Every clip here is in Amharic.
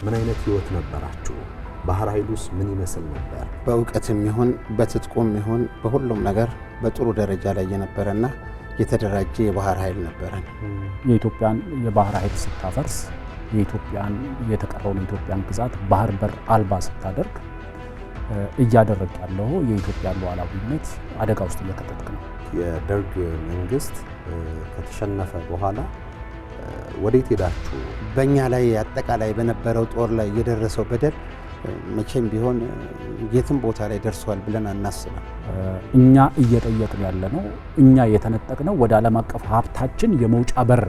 ምን አይነት ህይወት ነበራችሁ? ባህር ኃይሉስ ምን ይመስል ነበር? በእውቀትም ይሁን በትጥቁም ይሁን በሁሉም ነገር በጥሩ ደረጃ ላይ የነበረና የተደራጀ የባህር ኃይል ነበረን። የኢትዮጵያን የባህር ኃይል ስታፈርስ የኢትዮጵያን የተቀረውን የኢትዮጵያን ግዛት ባህር በር አልባ ስታደርግ እያደረግ ያለው የኢትዮጵያን ሉዓላዊነት አደጋ ውስጥ እየከተትክ ነው። የደርግ መንግስት ከተሸነፈ በኋላ ወዴት ሄዳችሁ? በእኛ ላይ አጠቃላይ በነበረው ጦር ላይ የደረሰው በደል መቼም ቢሆን የትም ቦታ ላይ ደርሷል ብለን አናስብም። እኛ እየጠየቅን ያለነው እኛ የተነጠቅነው ወደ ዓለም አቀፍ ሀብታችን የመውጫ በር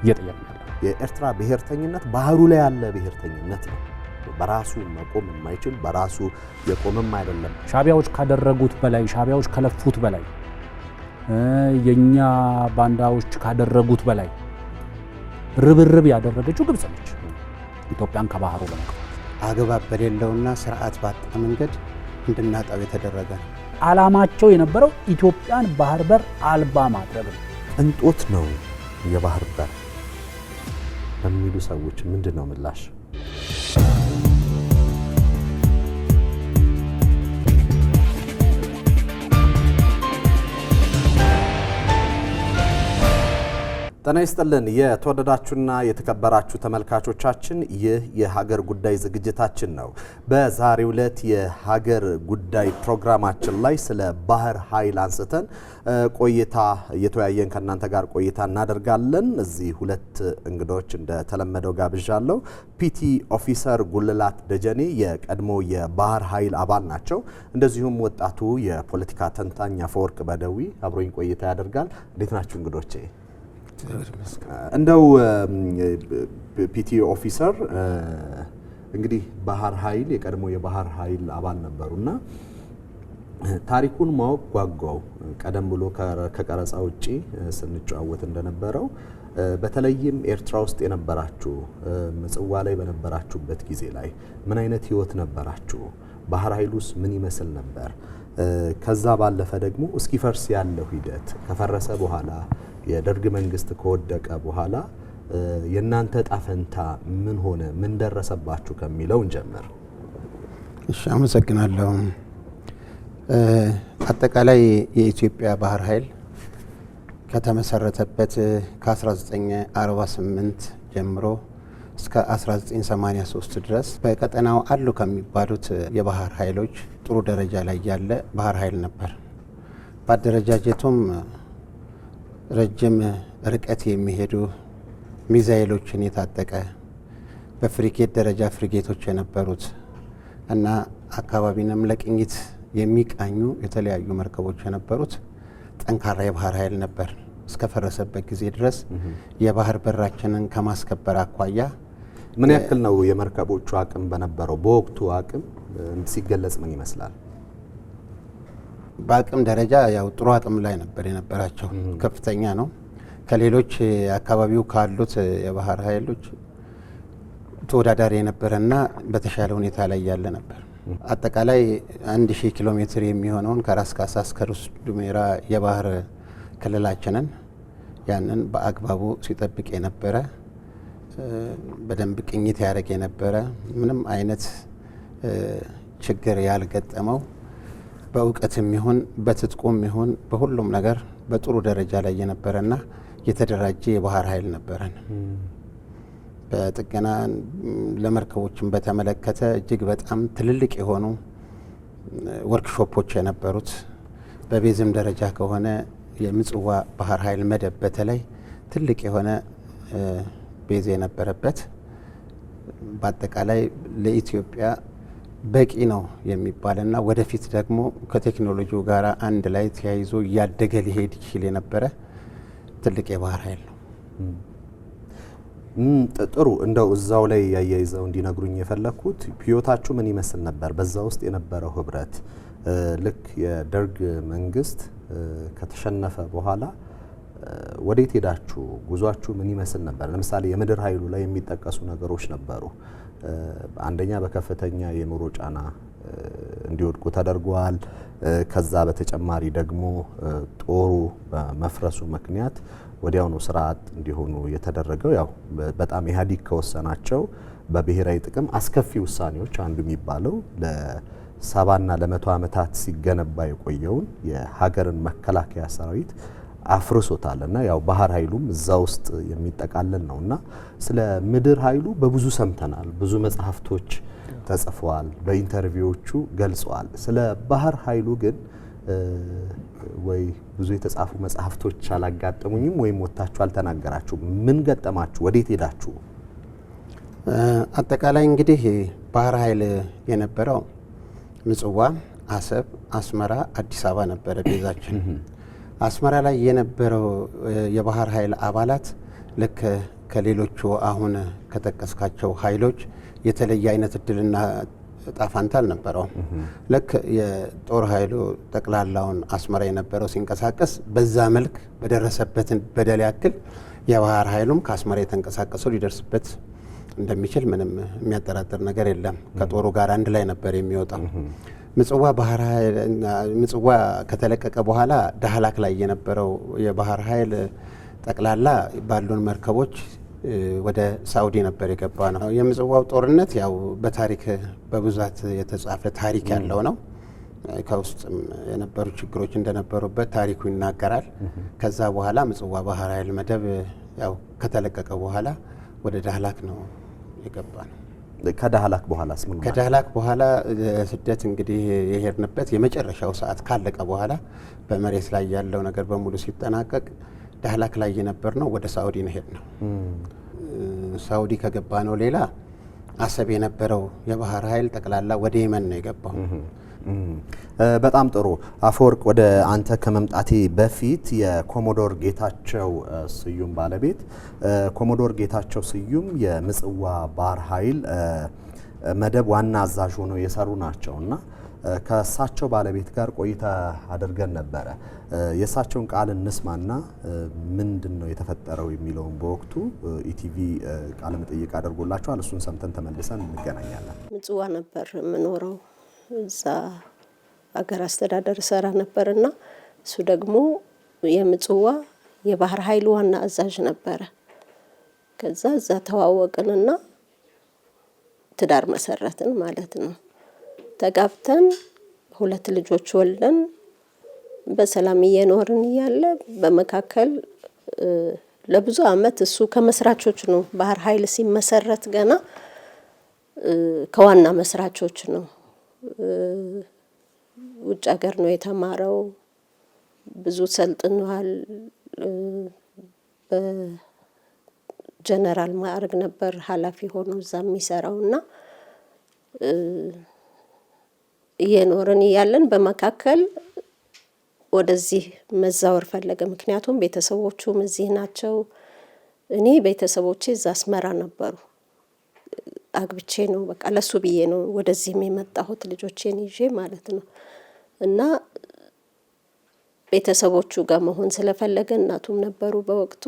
እየጠየቅን ያለ የኤርትራ ብሔርተኝነት ባህሩ ላይ ያለ ብሔርተኝነት ነው። በራሱ መቆም የማይችል በራሱ የቆመም አይደለም። ሻቢያዎች ካደረጉት በላይ ሻቢያዎች ከለፉት በላይ የኛ ባንዳዎች ካደረጉት በላይ ርብርብ ያደረገችው ግብጽ ነች። ኢትዮጵያን ከባህሩ ለመቅረፍ አግባብ በሌለውና ስርዓት ባጣ መንገድ እንድናጣው የተደረገ ዓላማቸው የነበረው ኢትዮጵያን ባህር በር አልባ ማድረግ ነው። እንጦት ነው የባህር በር ለሚሉ ሰዎች ምንድነው ምላሽ? ጤና ይስጥልን የተወደዳችሁና የተከበራችሁ ተመልካቾቻችን፣ ይህ የሀገር ጉዳይ ዝግጅታችን ነው። በዛሬው ዕለት የሀገር ጉዳይ ፕሮግራማችን ላይ ስለ ባህር ኃይል አንስተን ቆይታ እየተወያየን ከእናንተ ጋር ቆይታ እናደርጋለን። እዚህ ሁለት እንግዶች እንደተለመደው ጋብዣለሁ። ፒቲ ኦፊሰር ጉልላት ደጀኔ የቀድሞ የባህር ኃይል አባል ናቸው። እንደዚሁም ወጣቱ የፖለቲካ ተንታኝ አፈወርቅ በደዊ አብሮኝ ቆይታ ያደርጋል። እንዴት ናችሁ እንግዶቼ? እንደው ፒቲ ኦፊሰር እንግዲህ ባህር ኃይል የቀድሞ የባህር ኃይል አባል ነበሩና ታሪኩን ማወቅ ጓጓው። ቀደም ብሎ ከቀረጻ ውጪ ስንጫወት እንደነበረው በተለይም ኤርትራ ውስጥ የነበራችሁ ምጽዋ ላይ በነበራችሁበት ጊዜ ላይ ምን አይነት ህይወት ነበራችሁ? ባህር ኃይሉስ ምን ይመስል ነበር? ከዛ ባለፈ ደግሞ እስኪፈርስ ያለው ሂደት ከፈረሰ በኋላ የደርግ መንግስት ከወደቀ በኋላ የናንተ ጣፈንታ ምን ሆነ? ምን ደረሰባችሁ ከሚለው እንጀምር። እሺ፣ አመሰግናለሁ። አጠቃላይ የኢትዮጵያ ባህር ኃይል ከተመሰረተበት ከ1948 ጀምሮ እስከ 1983 ድረስ በቀጠናው አሉ ከሚባሉት የባህር ኃይሎች ጥሩ ደረጃ ላይ ያለ ባህር ኃይል ነበር። በአደረጃጀቱም ረጅም ርቀት የሚሄዱ ሚሳኤሎችን የታጠቀ በፍሪጌት ደረጃ ፍሪጌቶች የነበሩት እና አካባቢንም ለቅኝት የሚቃኙ የተለያዩ መርከቦች የነበሩት ጠንካራ የባህር ኃይል ነበር። እስከፈረሰበት ጊዜ ድረስ የባህር በራችንን ከማስከበር አኳያ ምን ያክል ነው የመርከቦቹ አቅም በነበረው በወቅቱ አቅም ሲገለጽ ምን ይመስላል? በአቅም ደረጃ ያው ጥሩ አቅም ላይ ነበር የነበራቸው። ከፍተኛ ነው። ከሌሎች አካባቢው ካሉት የባህር ኃይሎች ተወዳዳሪ የነበረና በተሻለ ሁኔታ ላይ ያለ ነበር። አጠቃላይ 1000 ኪሎ ሜትር የሚሆነውን ከራስ ካሳ እስከ ሩስ ዱሜራ የባህር ክልላችንን ያንን በአግባቡ ሲጠብቅ የነበረ በደንብ ቅኝት ያደርግ የነበረ ምንም አይነት ችግር ያልገጠመው በእውቀትም ይሁን በትጥቁም ይሁን በሁሉም ነገር በጥሩ ደረጃ ላይ የነበረና የተደራጀ የባህር ኃይል ነበረን። በጥገና ለመርከቦችን በተመለከተ እጅግ በጣም ትልልቅ የሆኑ ወርክሾፖች የነበሩት፣ በቤዝም ደረጃ ከሆነ የምጽዋ ባህር ኃይል መደብ በተለይ ትልቅ የሆነ ቤዝ የነበረበት በአጠቃላይ ለኢትዮጵያ በቂ ነው የሚባልና ወደፊት ደግሞ ከቴክኖሎጂው ጋር አንድ ላይ ተያይዞ ያደገ ሊሄድ ይችል የነበረ ትልቅ የባህር ኃይል ነው። ጥሩ። እንደው እዛው ላይ ያያይዘው እንዲነግሩኝ የፈለኩት ህይወታችሁ ምን ይመስል ነበር? በዛ ውስጥ የነበረው ህብረት ልክ የደርግ መንግስት ከተሸነፈ በኋላ ወዴት ሄዳችሁ? ጉዟችሁ ምን ይመስል ነበር? ለምሳሌ የምድር ኃይሉ ላይ የሚጠቀሱ ነገሮች ነበሩ። አንደኛ በከፍተኛ የኑሮ ጫና እንዲወድቁ ተደርጓል። ከዛ በተጨማሪ ደግሞ ጦሩ በመፍረሱ ምክንያት ወዲያው ነው ስርዓት እንዲሆኑ የተደረገው። ያው በጣም ኢህአዴግ ከወሰናቸው በብሔራዊ ጥቅም አስከፊ ውሳኔዎች አንዱ የሚባለው ለ70 እና ለ100 ዓመታት ሲገነባ የቆየውን የሀገርን መከላከያ ሰራዊት አፍርሶታል እና ያው ባህር ኃይሉም እዛ ውስጥ የሚጠቃለል ነውና ስለ ምድር ኃይሉ በብዙ ሰምተናል። ብዙ መጽሐፍቶች ተጽፈዋል፣ በኢንተርቪዎቹ ገልጸዋል። ስለ ባህር ኃይሉ ግን ወይ ብዙ የተጻፉ መጽሐፍቶች አላጋጠሙኝም ወይም ወጣችሁ አልተናገራችሁም። ምን ገጠማችሁ? ወዴት ሄዳችሁ? አጠቃላይ እንግዲህ ባህር ኃይል የነበረው ምጽዋ፣ አሰብ፣ አስመራ፣ አዲስ አበባ ነበረ ቤዛችን። አስመራ ላይ የነበረው የባህር ኃይል አባላት ልክ ከሌሎቹ አሁን ከጠቀስካቸው ኃይሎች የተለየ አይነት እድልና ጣፋንታ አልነበረውም። ልክ የጦር ኃይሉ ጠቅላላውን አስመራ የነበረው ሲንቀሳቀስ በዛ መልክ በደረሰበትን በደል ያክል የባህር ኃይሉም ከአስመራ የተንቀሳቀሰው ሊደርስበት እንደሚችል ምንም የሚያጠራጥር ነገር የለም። ከጦሩ ጋር አንድ ላይ ነበር የሚወጣው። ምጽዋ ከተለቀቀ በኋላ ዳህላክ ላይ የነበረው የባህር ኃይል ጠቅላላ ባሉን መርከቦች ወደ ሳውዲ ነበር የገባ ነው። የምጽዋው ጦርነት ያው በታሪክ በብዛት የተጻፈ ታሪክ ያለው ነው። ከውስጥም የነበሩ ችግሮች እንደነበሩበት ታሪኩ ይናገራል። ከዛ በኋላ ምጽዋ ባህር ኃይል መደብ ያው ከተለቀቀ በኋላ ወደ ዳህላክ ነው የገባ ነው። ከዳህላክ በኋላስ ምን ማለት? ከዳህላክ በኋላ ስደት እንግዲህ የሄድንበት የመጨረሻው ሰዓት ካለቀ በኋላ በመሬት ላይ ያለው ነገር በሙሉ ሲጠናቀቅ ዳህላክ ላይ የነበር ነው ወደ ሳውዲ ነው ሄድ ነው። ሳውዲ ከገባ ነው ሌላ አሰብ የነበረው የባህር ኃይል ጠቅላላ ወደ የመን ነው የገባው። በጣም ጥሩ አፈወርቅ፣ ወደ አንተ ከመምጣቴ በፊት የኮሞዶር ጌታቸው ስዩም ባለቤት ኮሞዶር ጌታቸው ስዩም የምጽዋ ባህር ኃይል መደብ ዋና አዛዥ ሆነው የሰሩ ናቸውና ከእሳቸው ባለቤት ጋር ቆይታ አድርገን ነበረ። የእሳቸውን ቃል እንስማና ምንድን ነው የተፈጠረው የሚለውን በወቅቱ ኢቲቪ ቃለ መጠይቅ አድርጎላቸዋል። እሱን ሰምተን ተመልሰን እንገናኛለን። ምጽዋ ነበር የምኖረው። እዛ አገር አስተዳደር ሰራ ነበርና እሱ ደግሞ የምጽዋ የባህር ኃይል ዋና አዛዥ ነበረ። ከዛ እዛ ተዋወቅንና ትዳር መሰረትን ማለት ነው። ተጋብተን 2 ልጆች ወልደን በሰላም እየኖርን እያለ በመካከል ለብዙ አመት እሱ ከመስራቾች ነው። ባህር ኃይል ሲመሰረት ገና ከዋና መስራቾች ነው። ውጭ ሀገር ነው የተማረው። ብዙ ሰልጥኗል። በጀነራል ማዕረግ ነበር ኃላፊ ሆኖ እዛ የሚሰራውና እየኖርን እያለን በመካከል ወደዚህ መዛወር ፈለገ። ምክንያቱም ቤተሰቦቹም እዚህ ናቸው። እኔ ቤተሰቦቼ እዛ አስመራ ነበሩ። አግብቼ ነው በቃ ለሱ ብዬ ነው ወደዚህም የመጣሁት ልጆቼን ይዤ ማለት ነው። እና ቤተሰቦቹ ጋር መሆን ስለፈለገ እናቱም ነበሩ በወቅቱ፣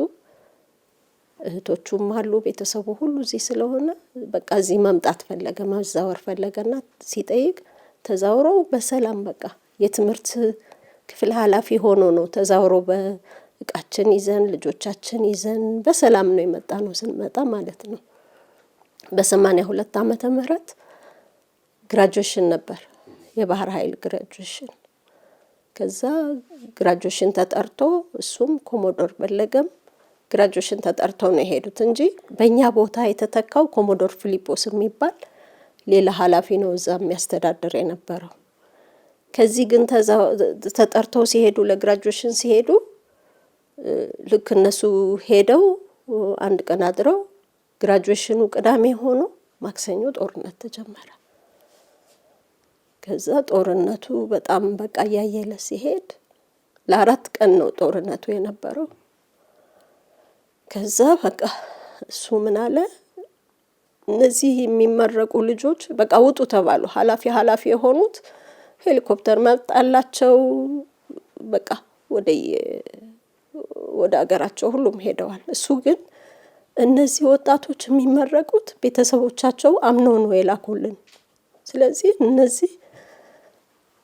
እህቶቹም አሉ። ቤተሰቡ ሁሉ እዚህ ስለሆነ በቃ እዚህ መምጣት ፈለገ፣ መዛወር ፈለገና ሲጠይቅ ተዛውረው በሰላም በቃ የትምህርት ክፍል ኃላፊ ሆኖ ነው ተዛውሮ በእቃችን ይዘን ልጆቻችን ይዘን በሰላም ነው የመጣ ነው። ስንመጣ ማለት ነው በ82 ዓመተ ምህረት ግራጁዌሽን ነበር የባህር ኃይል ግራጁዌሽን። ከዛ ግራጁዌሽን ተጠርቶ እሱም ኮሞዶር በለገም ግራጁዌሽን ተጠርተው ነው የሄዱት እንጂ በእኛ ቦታ የተተካው ኮሞዶር ፊሊጶስ የሚባል ሌላ ኃላፊ ነው እዛ የሚያስተዳድር የነበረው። ከዚህ ግን ተጠርተው ሲሄዱ ለግራጁዌሽን ሲሄዱ ልክ እነሱ ሄደው አንድ ቀን አድረው ግራጁዌሽኑ ቅዳሜ ሆኖ ማክሰኞ ጦርነት ተጀመረ። ከዛ ጦርነቱ በጣም በቃ ያየለ ሲሄድ ለ4 ቀን ነው ጦርነቱ የነበረው። ከዛ በቃ እሱ ምን አለ፣ እነዚህ የሚመረቁ ልጆች በቃ ውጡ ተባሉ። ኃላፊ የሆኑት ሄሊኮፕተር መጣላቸው። በቃ ወደ አገራቸው ሁሉም ሄደዋል። እሱ ግን እነዚህ ወጣቶች የሚመረቁት ቤተሰቦቻቸው አምነው ነው የላኩልን። ስለዚህ እነዚህ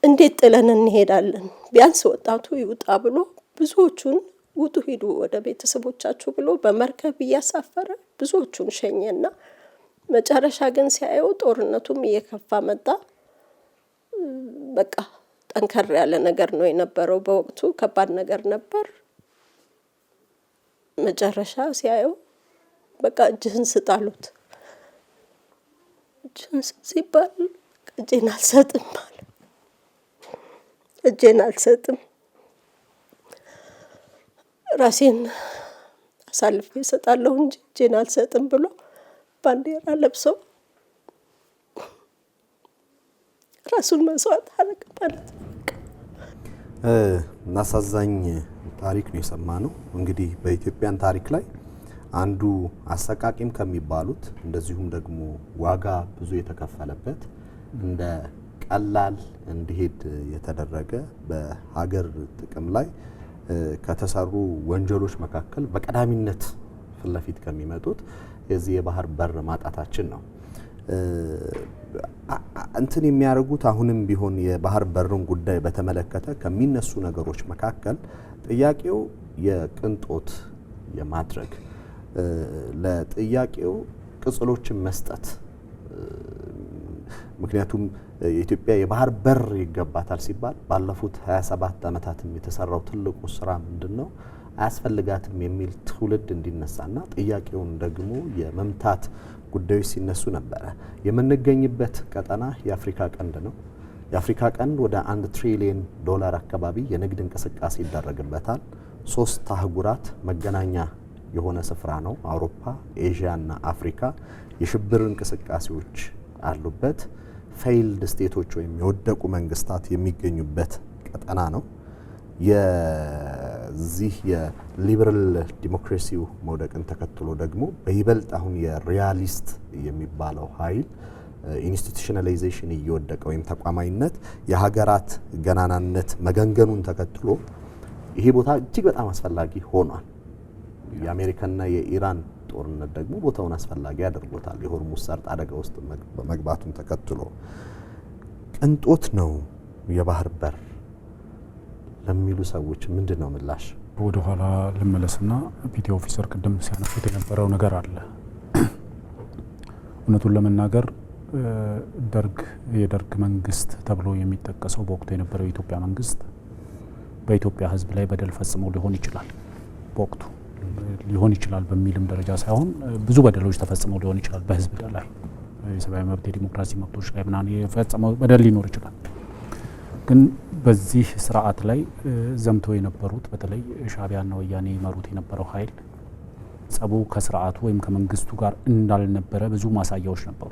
እንዴት ጥለን እንሄዳለን? ቢያንስ ወጣቱ ይውጣ ብሎ ብዙዎቹን ውጡ ሂዱ ወደ ቤተሰቦቻችሁ ብሎ በመርከብ እያሳፈረ ብዙዎቹን ሸኘና መጨረሻ ግን ሲያየው ጦርነቱም እየከፋ መጣ። በቃ ጠንከር ያለ ነገር ነው የነበረው በወቅቱ ከባድ ነገር ነበር። መጨረሻ ሲያየው በቃ እጅህን ስጥ አሉት። እጅህን ስጥ ሲባል እጄን አልሰጥም አለ። እጄን አልሰጥም ራሴን አሳልፌ እሰጣለሁ እንጂ እጄን አልሰጥም ብሎ ባንዲራ ለብሶ ራሱን መስዋዕት አደረገ ማለት ነው። አሳዛኝ ታሪክ ነው የሰማነው። እንግዲህ በኢትዮጵያን ታሪክ ላይ አንዱ አሰቃቂም ከሚባሉት እንደዚሁም ደግሞ ዋጋ ብዙ የተከፈለበት እንደ ቀላል እንዲሄድ የተደረገ በሀገር ጥቅም ላይ ከተሰሩ ወንጀሎች መካከል በቀዳሚነት ፊት ለፊት ከሚመጡት የዚህ የባህር በር ማጣታችን ነው። እንትን የሚያደርጉት አሁንም ቢሆን የባህር በርን ጉዳይ በተመለከተ ከሚነሱ ነገሮች መካከል ጥያቄው የቅንጦት የማድረግ ለጥያቄው ቅጽሎችን መስጠት። ምክንያቱም የኢትዮጵያ የባህር በር ይገባታል ሲባል ባለፉት 27 ዓመታትም የተሰራው ትልቁ ስራ ምንድነው? አያስፈልጋትም የሚል ትውልድ እንዲነሳና ጥያቄውን ደግሞ የመምታት ጉዳዮች ሲነሱ ነበረ። የምንገኝበት ቀጠና የአፍሪካ ቀንድ ነው። የአፍሪካ ቀንድ ወደ $1 ትሪሊየን አካባቢ የንግድ እንቅስቃሴ ይደረግበታል። 3 አህጉራት መገናኛ የሆነ ስፍራ ነው። አውሮፓ፣ ኤዥያ እና አፍሪካ የሽብር እንቅስቃሴዎች አሉበት። ፌይልድ ስቴቶች ወይም የወደቁ መንግስታት የሚገኙበት ቀጠና ነው። የዚህ የሊበራል ዲሞክራሲው መውደቅን ተከትሎ ደግሞ በይበልጥ አሁን የሪያሊስት የሚባለው ኃይል ኢንስቲቱሽናላይዜሽን እየወደቀ ወይም ተቋማዊነት የሀገራት ገናናነት መገንገኑን ተከትሎ ይሄ ቦታ እጅግ በጣም አስፈላጊ ሆኗል። የአሜሪካና የኢራን ጦርነት ደግሞ ቦታውን አስፈላጊ አድርጎታል። የሆርሙዝ ሰርጥ አደጋ ውስጥ በመግባቱን ተከትሎ ቅንጦት ነው የባህር በር ለሚሉ ሰዎች ምንድን ነው ምላሽ? ወደ ኋላ ልመለስና ፒቲ ኦፊሰር ቅድም ሲያነሱት የነበረው ነገር አለ። እውነቱን ለመናገር የደርግ መንግስት ተብሎ የሚጠቀሰው በወቅቱ የነበረው የኢትዮጵያ መንግስት በኢትዮጵያ ሕዝብ ላይ በደል ፈጽሞ ሊሆን ይችላል። በወቅቱ ሊሆን ይችላል በሚልም ደረጃ ሳይሆን ብዙ በደሎች ተፈጽመው ሊሆን ይችላል። በሕዝብ ላይ የሰብአዊ መብት፣ የዲሞክራሲ መብቶች ላይ ምናምን የፈጸመው በደል ሊኖር ይችላል። ግን በዚህ ስርዓት ላይ ዘምተው የነበሩት በተለይ ሻዕቢያና ወያኔ ይመሩት የነበረው ኃይል ጸቡ ከስርዓቱ ወይም ከመንግስቱ ጋር እንዳልነበረ ብዙ ማሳያዎች ነበሩ።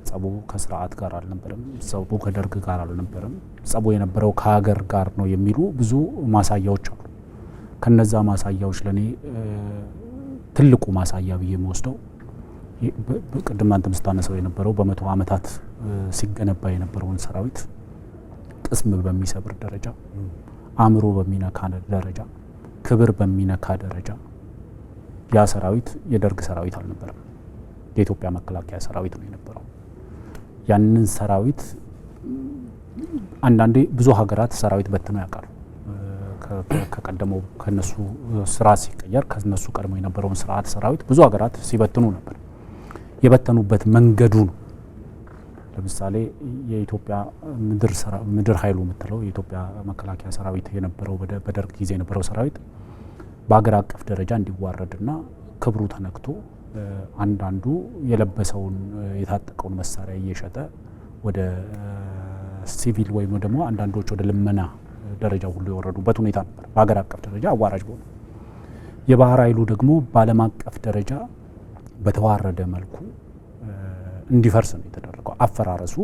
ጸቡ ከስርዓት ጋር አልነበረም። ጸቡ ከደርግ ጋር አልነበረም። ጸቡ የነበረው ከሀገር ጋር ነው የሚሉ ብዙ ማሳያዎች አሉ። ከነዛ ማሳያዎች ለኔ ትልቁ ማሳያ ብዬ የምወስደው ቅድም አንተም ስታነሳው የነበረው በመቶ ዓመታት ሲገነባ የነበረውን ሰራዊት ቅስም በሚሰብር ደረጃ፣ አእምሮ በሚነካ ደረጃ፣ ክብር በሚነካ ደረጃ ያ ሰራዊት የደርግ ሰራዊት አልነበረም። የኢትዮጵያ መከላከያ ሰራዊት ነው የነበረው። ያንን ሰራዊት አንዳንዴ ብዙ ሀገራት ሰራዊት በትነው ያውቃሉ። ከቀደመው ከነሱ ስርዓት ሲቀየር ከነሱ ቀድሞ የነበረውን ስርዓት ሰራዊት ብዙ ሀገራት ሲበትኑ ነበር። የበተኑበት መንገዱ ነው። ለምሳሌ የኢትዮጵያ ምድር ኃይሉ የምትለው የኢትዮጵያ መከላከያ ሰራዊት የነበረው በደርግ ጊዜ የነበረው ሰራዊት በአገር አቀፍ ደረጃ እንዲዋረድና ክብሩ ተነክቶ አንዳንዱ የለበሰውን የታጠቀውን መሳሪያ እየሸጠ ወደ ሲቪል ወይም ደግሞ አንዳንዶች ወደ ልመና ደረጃ ሁሉ የወረዱበት ሁኔታ ነበር። በአገር አቀፍ ደረጃ አዋራጅ በሆነ የባህር ኃይሉ ደግሞ በዓለም አቀፍ ደረጃ በተዋረደ መልኩ እንዲፈርስ ነው የተደረገው። አፈራረሱ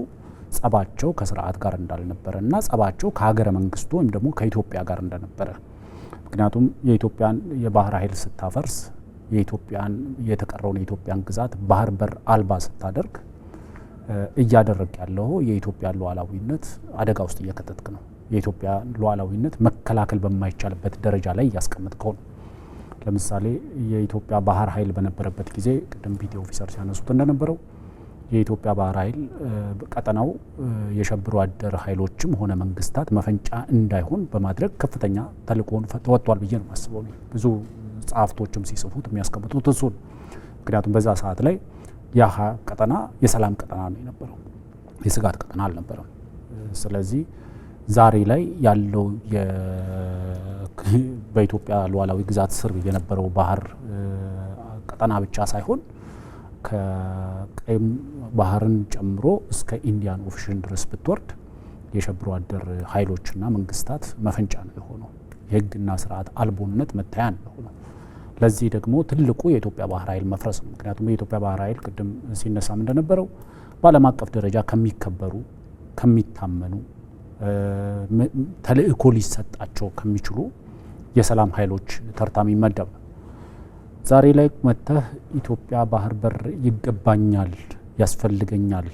ጸባቸው ከስርዓት ጋር እንዳልነበረ እና ጸባቸው ከሀገረ መንግስቱ ወይም ደግሞ ከኢትዮጵያ ጋር እንደነበረ። ምክንያቱም የኢትዮጵያን የባህር ኃይል ስታፈርስ የኢትዮጵያን የተቀረውን የኢትዮጵያን ግዛት ባህር በር አልባ ስታደርግ እያደረግ ያለው የኢትዮጵያ ሉዓላዊነት አደጋ ውስጥ እየከተትክ ነው። የኢትዮጵያ ሉዓላዊነት መከላከል በማይቻልበት ደረጃ ላይ እያስቀመጥከው ነው። ለምሳሌ የኢትዮጵያ ባህር ኃይል በነበረበት ጊዜ ቅድም ፒቲ ኦፊሰር ሲያነሱት እንደነበረው የኢትዮጵያ ባህር ኃይል ቀጠናው የሸብሩ አደር ኃይሎችም ሆነ መንግስታት መፈንጫ እንዳይሆን በማድረግ ከፍተኛ ተልእኮውን ተወጥቷል ብዬ ነው የማስበው። ብዙ ጸሐፍቶችም ሲጽፉት የሚያስቀምጡት እሱ ነው። ምክንያቱም በዛ ሰዓት ላይ ያ ቀጠና የሰላም ቀጠና ነው የነበረው፣ የስጋት ቀጠና አልነበረም። ስለዚህ ዛሬ ላይ ያለው በኢትዮጵያ ሉዓላዊ ግዛት ስር የነበረው ባህር ቀጠና ብቻ ሳይሆን ከቀይ ባህርን ጨምሮ እስከ ኢንዲያን ኦሽን ድረስ ብትወርድ የሸብሩ አደር ኃይሎችና መንግስታት መፈንጫ ነው የሆነው። የህግና ስርዓት አልቦነት መታያ ነው የሆነው። ለዚህ ደግሞ ትልቁ የኢትዮጵያ ባህር ኃይል መፍረስ ነው። ምክንያቱም የኢትዮጵያ ባህር ኃይል ቅድም ሲነሳም እንደነበረው በዓለም አቀፍ ደረጃ ከሚከበሩ ከሚታመኑ ተልእኮ ሊሰጣቸው ከሚችሉ የሰላም ኃይሎች ተርታ የሚመደብ ነው። ዛሬ ላይ መጥተህ ኢትዮጵያ ባህር በር ይገባኛል፣ ያስፈልገኛል፣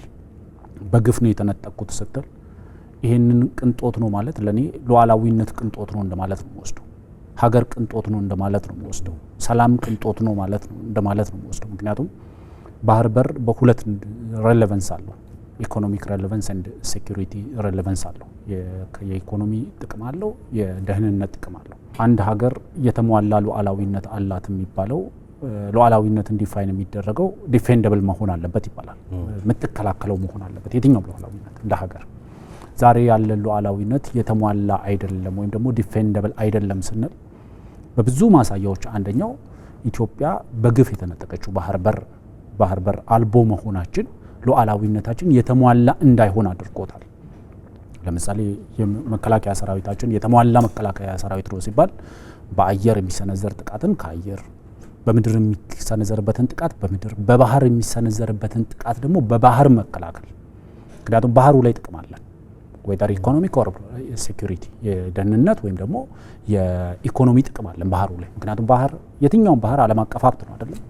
በግፍ ነው የተነጠቁት ስትል ይሄንን ቅንጦት ነው ማለት ለኔ ሉዓላዊነት ቅንጦት ነው እንደማለት ነው የምወስደው። ሀገር ቅንጦት ነው እንደማለት ነው የምወስደው። ሰላም ቅንጦት ነው ማለት ነው እንደማለት ነው የምወስደው። ምክንያቱም ባህር በር በሁለት ሬሌቫንስ አለው። ኢኮኖሚክ ሬሌቫንስ ኤንድ ሴኩሪቲ ሬሌቫንስ አለው። የኢኮኖሚ ጥቅም አለው፣ የደህንነት ጥቅም አለው። አንድ ሀገር የተሟላ ሉዓላዊነት አላት የሚባለው ሉዓላዊነትን ዲፋይን የሚደረገው ዲፌንደብል መሆን አለበት ይባላል። የምትከላከለው መሆን አለበት የትኛውም ሉዓላዊነት እንደ ሀገር። ዛሬ ያለ ሉዓላዊነት የተሟላ አይደለም ወይም ደግሞ ዲፌንደብል አይደለም ስንል በብዙ ማሳያዎች አንደኛው ኢትዮጵያ በግፍ የተነጠቀችው ባህር በር አልቦ መሆናችን ሉዓላዊነታችን የተሟላ እንዳይሆን አድርጎታል። ለምሳሌ የመከላከያ ሰራዊታችን የተሟላ መከላከያ ሰራዊት ነው ሲባል በአየር የሚሰነዘር ጥቃትን ከአየር፣ በምድር የሚሰነዘርበትን ጥቃት በምድር፣ በባህር የሚሰነዘርበትን ጥቃት ደግሞ በባህር መከላከል። ምክንያቱም ባህሩ ላይ ጥቅም አለን፣ ወይተር ኢኮኖሚክ ኦር ሴኩሪቲ የደህንነት ወይም ደግሞ የኢኮኖሚ ጥቅም አለን ባህሩ ላይ። ምክንያቱም ባህር የትኛውም ባህር ዓለም አቀፍ ሀብት ነው አይደለም።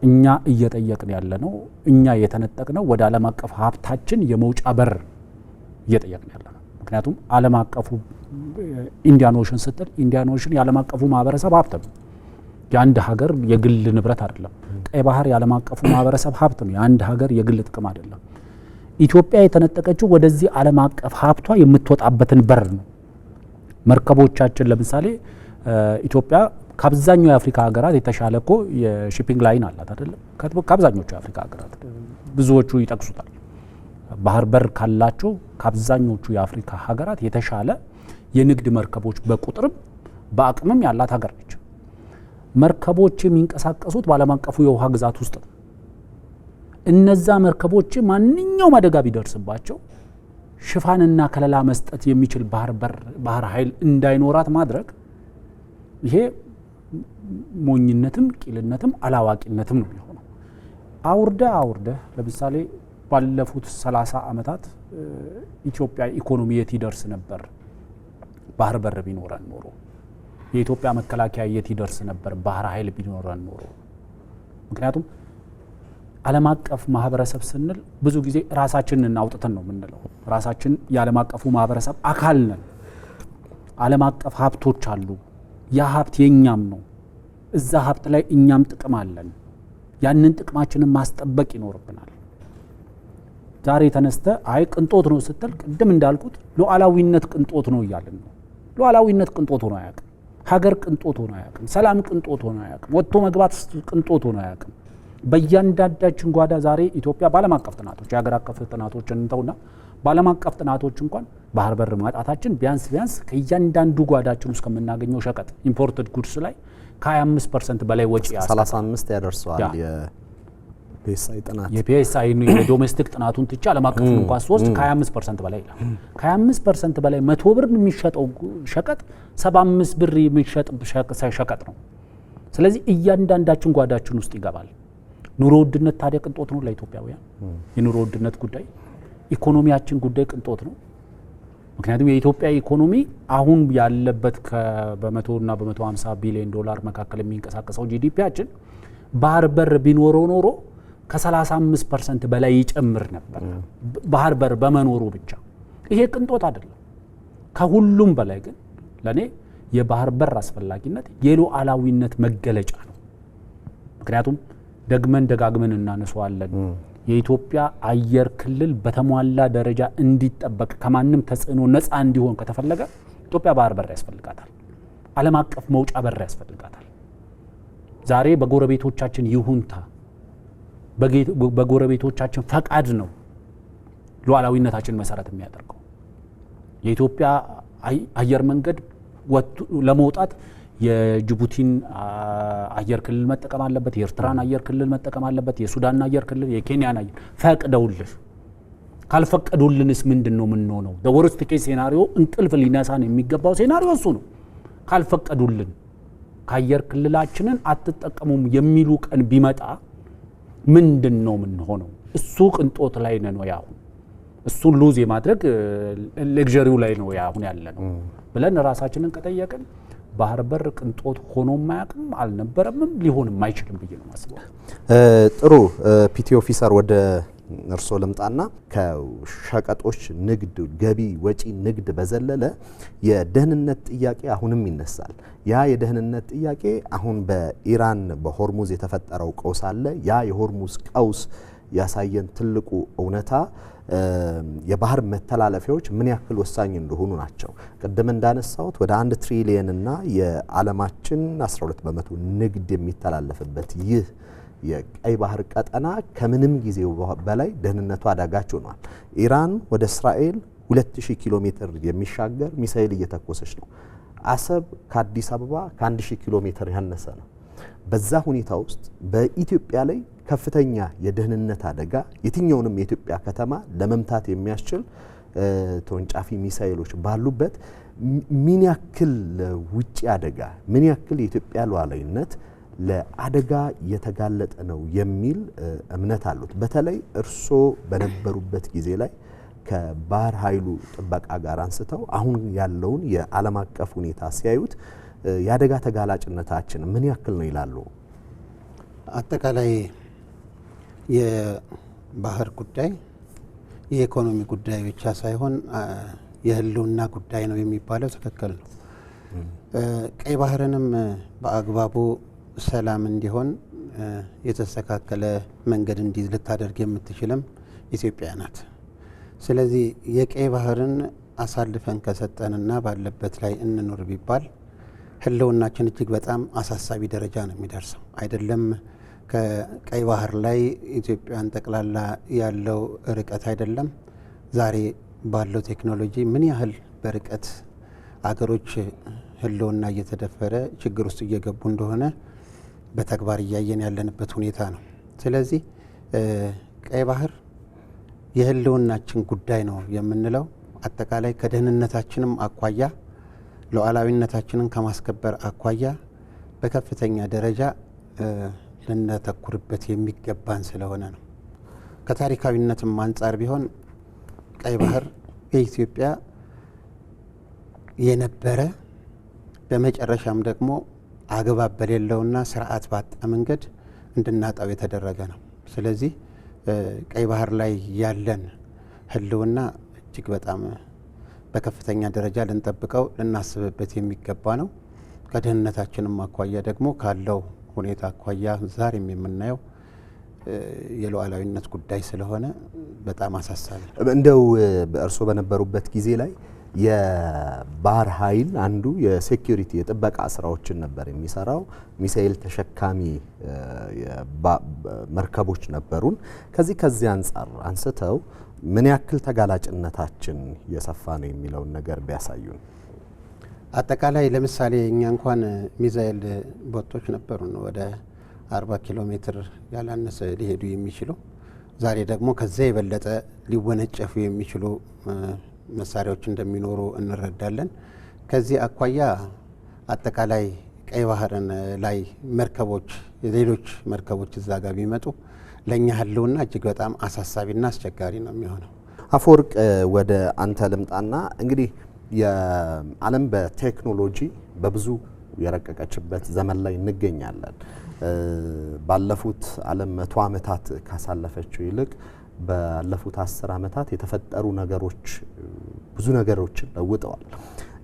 እኛ እየጠየቅን ያለ ነው፣ እኛ የተነጠቅነው ወደ ዓለም አቀፍ ሀብታችን የመውጫ በር እየጠየቅን ያለ ነው። ምክንያቱም ዓለም አቀፉ ኢንዲያን ኦሽን ስትል ኢንዲያን ኦሽን የዓለም አቀፉ ማህበረሰብ ሀብት ነው፣ የአንድ ሀገር የግል ንብረት አይደለም። ቀይ ባህር የዓለም አቀፉ ማህበረሰብ ሀብት ነው፣ የአንድ ሀገር የግል ጥቅም አይደለም። ኢትዮጵያ የተነጠቀችው ወደዚህ ዓለም አቀፍ ሀብቷ የምትወጣበትን በር ነው። መርከቦቻችን ለምሳሌ ኢትዮጵያ ከአብዛኛው የአፍሪካ ሀገራት የተሻለ እኮ የሺፒንግ ላይን አላት አይደለም። ከአብዛኞቹ የአፍሪካ ሀገራት ብዙዎቹ ይጠቅሱታል። ባህር በር ካላቸው ከአብዛኞቹ የአፍሪካ ሀገራት የተሻለ የንግድ መርከቦች በቁጥርም በአቅምም ያላት ሀገር ነች። መርከቦች የሚንቀሳቀሱት በዓለም አቀፉ የውሃ ግዛት ውስጥ ነው። እነዛ መርከቦች ማንኛውም አደጋ ቢደርስባቸው ሽፋንና ከለላ መስጠት የሚችል ባህር ኃይል እንዳይኖራት ማድረግ ይሄ ሞኝነትም ቂልነትም አላዋቂነትም ነው የሚሆነው። አውርደ ለምሳሌ ባለፉት 30 ዓመታት ኢትዮጵያ ኢኮኖሚ የት ይደርስ ነበር ባህር በር ቢኖረን ኖሮ? የኢትዮጵያ መከላከያ የት ይደርስ ነበር ባህር ኃይል ቢኖረን ኖሮ? ምክንያቱም ዓለም አቀፍ ማህበረሰብ ስንል ብዙ ጊዜ ራሳችንን አውጥተን ነው የምንለው። ራሳችን የዓለም አቀፉ ማህበረሰብ አካል ነን። ዓለም አቀፍ ሀብቶች አሉ። ያ ሀብት የኛም ነው። እዛ ሀብት ላይ እኛም ጥቅም አለን። ያንን ጥቅማችንን ማስጠበቅ ይኖርብናል። ዛሬ ተነስተ አይ ቅንጦት ነው ስትል ቅድም እንዳልኩት ሉዓላዊነት ቅንጦት ነው እያልን ነው። ሉዓላዊነት ቅንጦት ሆኖ አያውቅም። ሀገር ቅንጦት ሆኖ አያውቅም። ሰላም ቅንጦት ሆኖ አያውቅም። ወጥቶ መግባት ቅንጦት ሆኖ አያውቅም። በእያንዳንዳችን ጓዳ ዛሬ ኢትዮጵያ በዓለም አቀፍ ጥናቶች የሀገር አቀፍ ጥናቶችን እንተውና በዓለም አቀፍ ጥናቶች እንኳን ባህር በር ማጣታችን ቢያንስ ከእያንዳንዱ ጓዳችን ውስጥ ከምናገኘው ሸቀጥ ኢምፖርትድ ጉድስ ላይ ከ25% በላይ ወጪ 35 ያደርሰዋል። የፒኤስአይ የዶሜስቲክ ጥናቱን ትቼ ዓለም አቀፉን እንኳን ሶስት ከ25% በላይ ይላል። ከ25% በላይ 100 ብር የሚሸጠው ሸቀጥ 75 ብር የሚሸጥ ሸቀጥ ነው። ስለዚህ እያንዳንዳችን ጓዳችን ውስጥ ይገባል። ኑሮ ውድነት ታዲያ ቅንጦት ነው ለኢትዮጵያውያን? የኑሮ ውድነት ጉዳይ ኢኮኖሚያችን ጉዳይ ቅንጦት ነው። ምክንያቱም የኢትዮጵያ ኢኮኖሚ አሁን ያለበት በ100 እና በ150 ቢሊዮን ዶላር መካከል የሚንቀሳቀሰው ጂዲፒያችን ባህር በር ቢኖረው ኖሮ ከ35% በላይ ይጨምር ነበር፣ ባህር በር በመኖሩ ብቻ። ይሄ ቅንጦት አይደለም። ከሁሉም በላይ ግን ለኔ የባህር በር አስፈላጊነት የሉዓላዊነት መገለጫ ነው። ምክንያቱም ደጋግመን እናነሳዋለን። የኢትዮጵያ አየር ክልል በተሟላ ደረጃ እንዲጠበቅ ከማንም ተጽዕኖ ነፃ እንዲሆን ከተፈለገ ኢትዮጵያ ባህር በር ያስፈልጋታል። ዓለም አቀፍ መውጫ በር ያስፈልጋታል። ዛሬ በጎረቤቶቻችን ይሁንታ በጎረቤቶቻችን ፈቃድ ነው ሉዓላዊነታችን መሰረት የሚያደርገው። የኢትዮጵያ አየር መንገድ ለመውጣት የጅቡቲን አየር ክልል መጠቀም አለበት፣ የኤርትራን አየር ክልል መጠቀም አለበት፣ የሱዳን አየር ክልል፣ የኬንያን አየር ፈቅደውልህ ካልፈቀዱልንስ ምንድነው የምንሆነው? ወርስት ኬስ ሴናሪዮ እንቅልፍ ሊነሳን የሚገባው ሴናሪዮ እሱ ነው። ካልፈቀዱልን ከአየር ክልላችንን አትጠቀሙም የሚሉ ቀን ቢመጣ ምንድነው የምንሆነው? እሱ ቅንጦት ላይ ነው ያው እሱን ሉዝ የማድረግ ሌክዠሪው ላይ ነው ያሁን ያለ ነው ብለን ራሳችንን ከጠየቅን ባህር በር ቅንጦት ሆኖ ማያቅም አልነበረምም ሊሆንም አይችልም ብዬ ነው ማስበው። ጥሩ ፒቲ ኦፊሰር ወደ እርሶ ልምጣና ከሸቀጦች ንግድ ገቢ ወጪ ንግድ በዘለለ የደህንነት ጥያቄ አሁንም ይነሳል። ያ የደህንነት ጥያቄ አሁን በኢራን በሆርሙዝ የተፈጠረው ቀውስ አለ። ያ የሆርሙዝ ቀውስ ያሳየን ትልቁ እውነታ የባህር መተላለፊያዎች ምን ያክል ወሳኝ እንደሆኑ ናቸው። ቅድም እንዳነሳሁት ወደ 1 ትሪሊየን እና የዓለማችን 12% ንግድ የሚተላለፍበት ይህ የቀይ ባህር ቀጠና ከምንም ጊዜው በላይ ደህንነቱ አዳጋች ሆኗል። ኢራን ወደ እስራኤል 2000 ኪሎ ሜትር የሚሻገር ሚሳኤል እየተኮሰች ነው። አሰብ ከአዲስ አበባ ከ1000 ኪሎ ሜትር ያነሰ ነው። በዛ ሁኔታ ውስጥ በኢትዮጵያ ላይ ከፍተኛ የደህንነት አደጋ የትኛውንም የኢትዮጵያ ከተማ ለመምታት የሚያስችል ተወንጫፊ ሚሳኤሎች ባሉበት ምን ያክል ውጪ አደጋ ምን ያክል የኢትዮጵያ ሉዓላዊነት ለአደጋ የተጋለጠ ነው የሚል እምነት አሉት። በተለይ እርሶ በነበሩበት ጊዜ ላይ ከባህር ኃይሉ ጥበቃ ጋር አንስተው አሁን ያለውን የዓለም አቀፍ ሁኔታ ሲያዩት የአደጋ ተጋላጭነታችን ምን ያክል ነው ይላሉ? አጠቃላይ የባህር ጉዳይ የኢኮኖሚ ጉዳይ ብቻ ሳይሆን የህልውና ጉዳይ ነው የሚባለው ትክክል ነው። ቀይ ባህርንም በአግባቡ ሰላም እንዲሆን የተስተካከለ መንገድ እንዲይዝ ልታደርግ የምትችልም ኢትዮጵያ ናት። ስለዚህ የቀይ ባህርን አሳልፈን ከሰጠንና ባለበት ላይ እንኖር ቢባል ህልውናችን እጅግ በጣም አሳሳቢ ደረጃ ነው የሚደርሰው። አይደለም ከቀይ ባህር ላይ ኢትዮጵያን ጠቅላላ ያለው ርቀት አይደለም ዛሬ ባለው ቴክኖሎጂ ምን ያህል በርቀት አገሮች ህልውና እየተደፈረ ችግር ውስጥ እየገቡ እንደሆነ በተግባር እያየን ያለንበት ሁኔታ ነው። ስለዚህ ቀይ ባህር የህልውናችን ጉዳይ ነው የምንለው አጠቃላይ ከደህንነታችንም አኳያ ሉዓላዊነታችንን ከማስከበር አኳያ በከፍተኛ ደረጃ ልናተኩርበት የሚገባን ስለሆነ ነው። ከታሪካዊነትም አንጻር ቢሆን ቀይ ባህር የኢትዮጵያ የነበረ በመጨረሻም ደግሞ አግባብ በሌለውና ስርዓት ባጣ መንገድ እንድናጣው የተደረገ ነው። ስለዚህ ቀይ ባህር ላይ ያለን ህልውና እጅግ በጣም በከፍተኛ ደረጃ ልንጠብቀው ልናስብበት የሚገባ ነው። ከደህንነታችንም አኳያ ደግሞ ካለው ሁኔታ አኳያ ዛሬም የምናየው የሉዓላዊነት ጉዳይ ስለሆነ በጣም አሳሳቢ እንደው እርሶ በነበሩበት ጊዜ ላይ የባህር ኃይል አንዱ የሴኩሪቲ የጥበቃ ስራዎችን ነበር የሚሰራው። ሚሳኤል ተሸካሚ መርከቦች ነበሩን። ከዚህ አንጻር አንስተው ምን ያክል ተጋላጭነታችን የሰፋ ነው የሚለውን ነገር ቢያሳዩን። አጠቃላይ ለምሳሌ እኛ እንኳን ሚሳኤል ቦቶች ነበሩን ወደ 40 ኪሎ ሜትር ያላነሰ ሊሄዱ የሚችሉ ዛሬ ደግሞ ከዛ የበለጠ ሊወነጨፉ የሚችሉ መሳሪያዎች እንደሚኖሩ እንረዳለን። ከዚህ አኳያ አጠቃላይ ቀይ ባህርን ላይ መርከቦች ሌሎች መርከቦች እዛ ጋር ቢመጡ ለኛ ህልውና እጅግ በጣም አሳሳቢና አስቸጋሪ ነው የሚሆነው። አፈወርቅ ወደ አንተ ልምጣና እንግዲህ የዓለም በቴክኖሎጂ በብዙ የረቀቀችበት ዘመን ላይ እንገኛለን። ባለፉት ዓለም 100 ዓመታት ካሳለፈችው ይልቅ ባለፉት 10 ዓመታት የተፈጠሩ ነገሮች ብዙ ነገሮችን ለውጠዋል።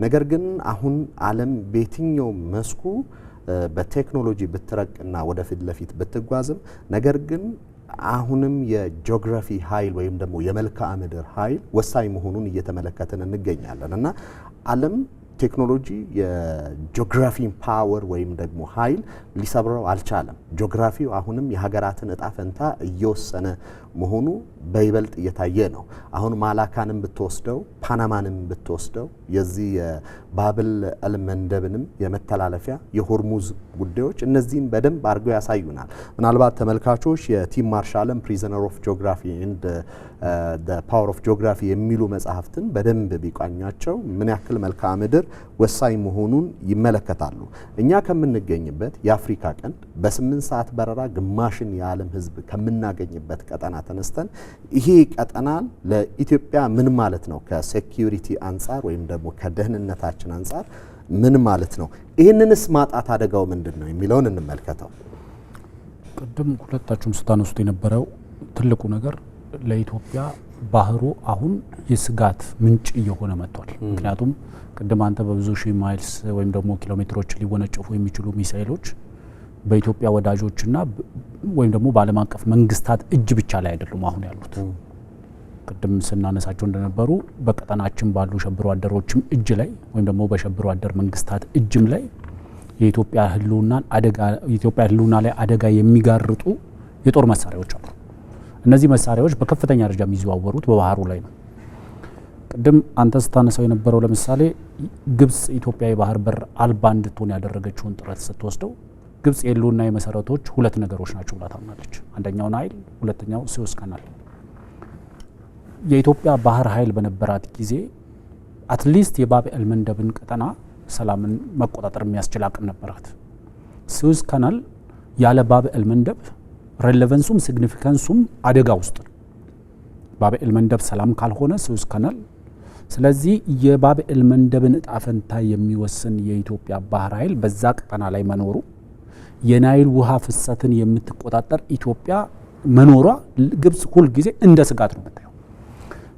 ነገር ግን አሁን ዓለም በየትኛው መስኩ በቴክኖሎጂ ብትረቅና ወደፊት ለፊት ብትጓዝም ነገር ግን አሁንም የጂኦግራፊ ኃይል ወይም ደግሞ የመልክዓ ምድር ኃይል ወሳኝ መሆኑን እየተመለከትን እንገኛለን እና ዓለም ቴክኖሎጂ የጂኦግራፊን ፓወር ወይም ደግሞ ኃይል ሊሰብረው አልቻለም። ጂኦግራፊው አሁንም የሀገራትን እጣ ፈንታ እየወሰነ መሆኑ በይበልጥ እየታየ ነው። አሁን ማላካንም ብትወስደው ፓናማንም ብትወስደው የዚህ የባብል አልመንደብንም የመተላለፊያ የሆርሙዝ ጉዳዮች እነዚህን በደንብ አድርገው ያሳዩናል። ምናልባት ተመልካቾች የቲም ማርሻልን ፕሪዝነር ኦፍ ጂኦግራፊ ኤንድ ዘ ፓወር ኦፍ ጂኦግራፊ የሚሉ መጽሐፍትን በደንብ ቢቋኛቸው ምን ያክል መልክዓ ምድር ወሳኝ መሆኑን ይመለከታሉ። እኛ ከምንገኝበት የአፍሪካ ቀንድ በ8 ሰዓት በረራ ግማሽን የዓለም ሕዝብ ከምናገኝበት ቀጠና ተነስተን ይሄ ቀጠና ለኢትዮጵያ ምን ማለት ነው ከሴኩሪቲ አንጻር ወይም ደግሞ ከደህንነታችን አንጻር ምን ማለት ነው? ይህንንስ ማጣት አደጋው ምንድነው የሚለውን እንመልከተው። ቅድም ሁለታችሁም ስታነሱት የነበረው ትልቁ ነገር ለኢትዮጵያ ባህሩ አሁን የስጋት ምንጭ እየሆነ መጥቷል። ምክንያቱም ቅድም አንተ በብዙ ሺህ ማይልስ ወይም ደግሞ ኪሎሜትሮች ሊወነጨፉ የሚችሉ ሚሳኤሎች በኢትዮጵያ ወዳጆችና ወይም ደግሞ በዓለም አቀፍ መንግስታት እጅ ብቻ ላይ አይደሉም አሁን ያሉት። ቅድም ስናነሳቸው እንደነበሩ በቀጠናችን ባሉ ሸብሮ አደሮችም እጅ ላይ ወይም ደግሞ በሸብሮ አደር መንግስታት እጅም ላይ የኢትዮጵያ ህልውና ላይ አደጋ የሚጋርጡ የጦር መሳሪያዎች አሉ። እነዚህ መሳሪያዎች በከፍተኛ ደረጃ የሚዘዋወሩት በባህሩ ላይ ነው። ቅድም አንተ ስታነሳው የነበረው ለምሳሌ ግብጽ ኢትዮጵያ የባህር በር አልባ እንድትሆን ያደረገችውን ጥረት ስትወስደው ግብጽ የህልውና የመሰረቶች ሁለት ነገሮች ናቸው ብላ ታምናለች። አንደኛው ናይል፣ ሁለተኛው ስዌዝ ካናል። የኢትዮጵያ ባህር ኃይል በነበራት ጊዜ አትሊስት የባብኤል መንደብን ቀጠና ሰላምን መቆጣጠር የሚያስችል አቅም ነበራት። ስዌዝ ካናል ያለ ባብኤል መንደብ ሬሌቨንሱም ሲግኒፊካንሱም አደጋ ውስጥ ነው። ባብኤል መንደብ ሰላም ካልሆነ ስዌዝ ካናል፣ ስለዚህ የባብኤል መንደብን እጣ ፈንታ የሚወስን የኢትዮጵያ ባህር ኃይል በዛ ቀጠና ላይ መኖሩ የናይል ውሃ ፍሰትን የምትቆጣጠር ኢትዮጵያ መኖሯ ግብጽ ሁል ጊዜ እንደ ስጋት ነው የምታየው።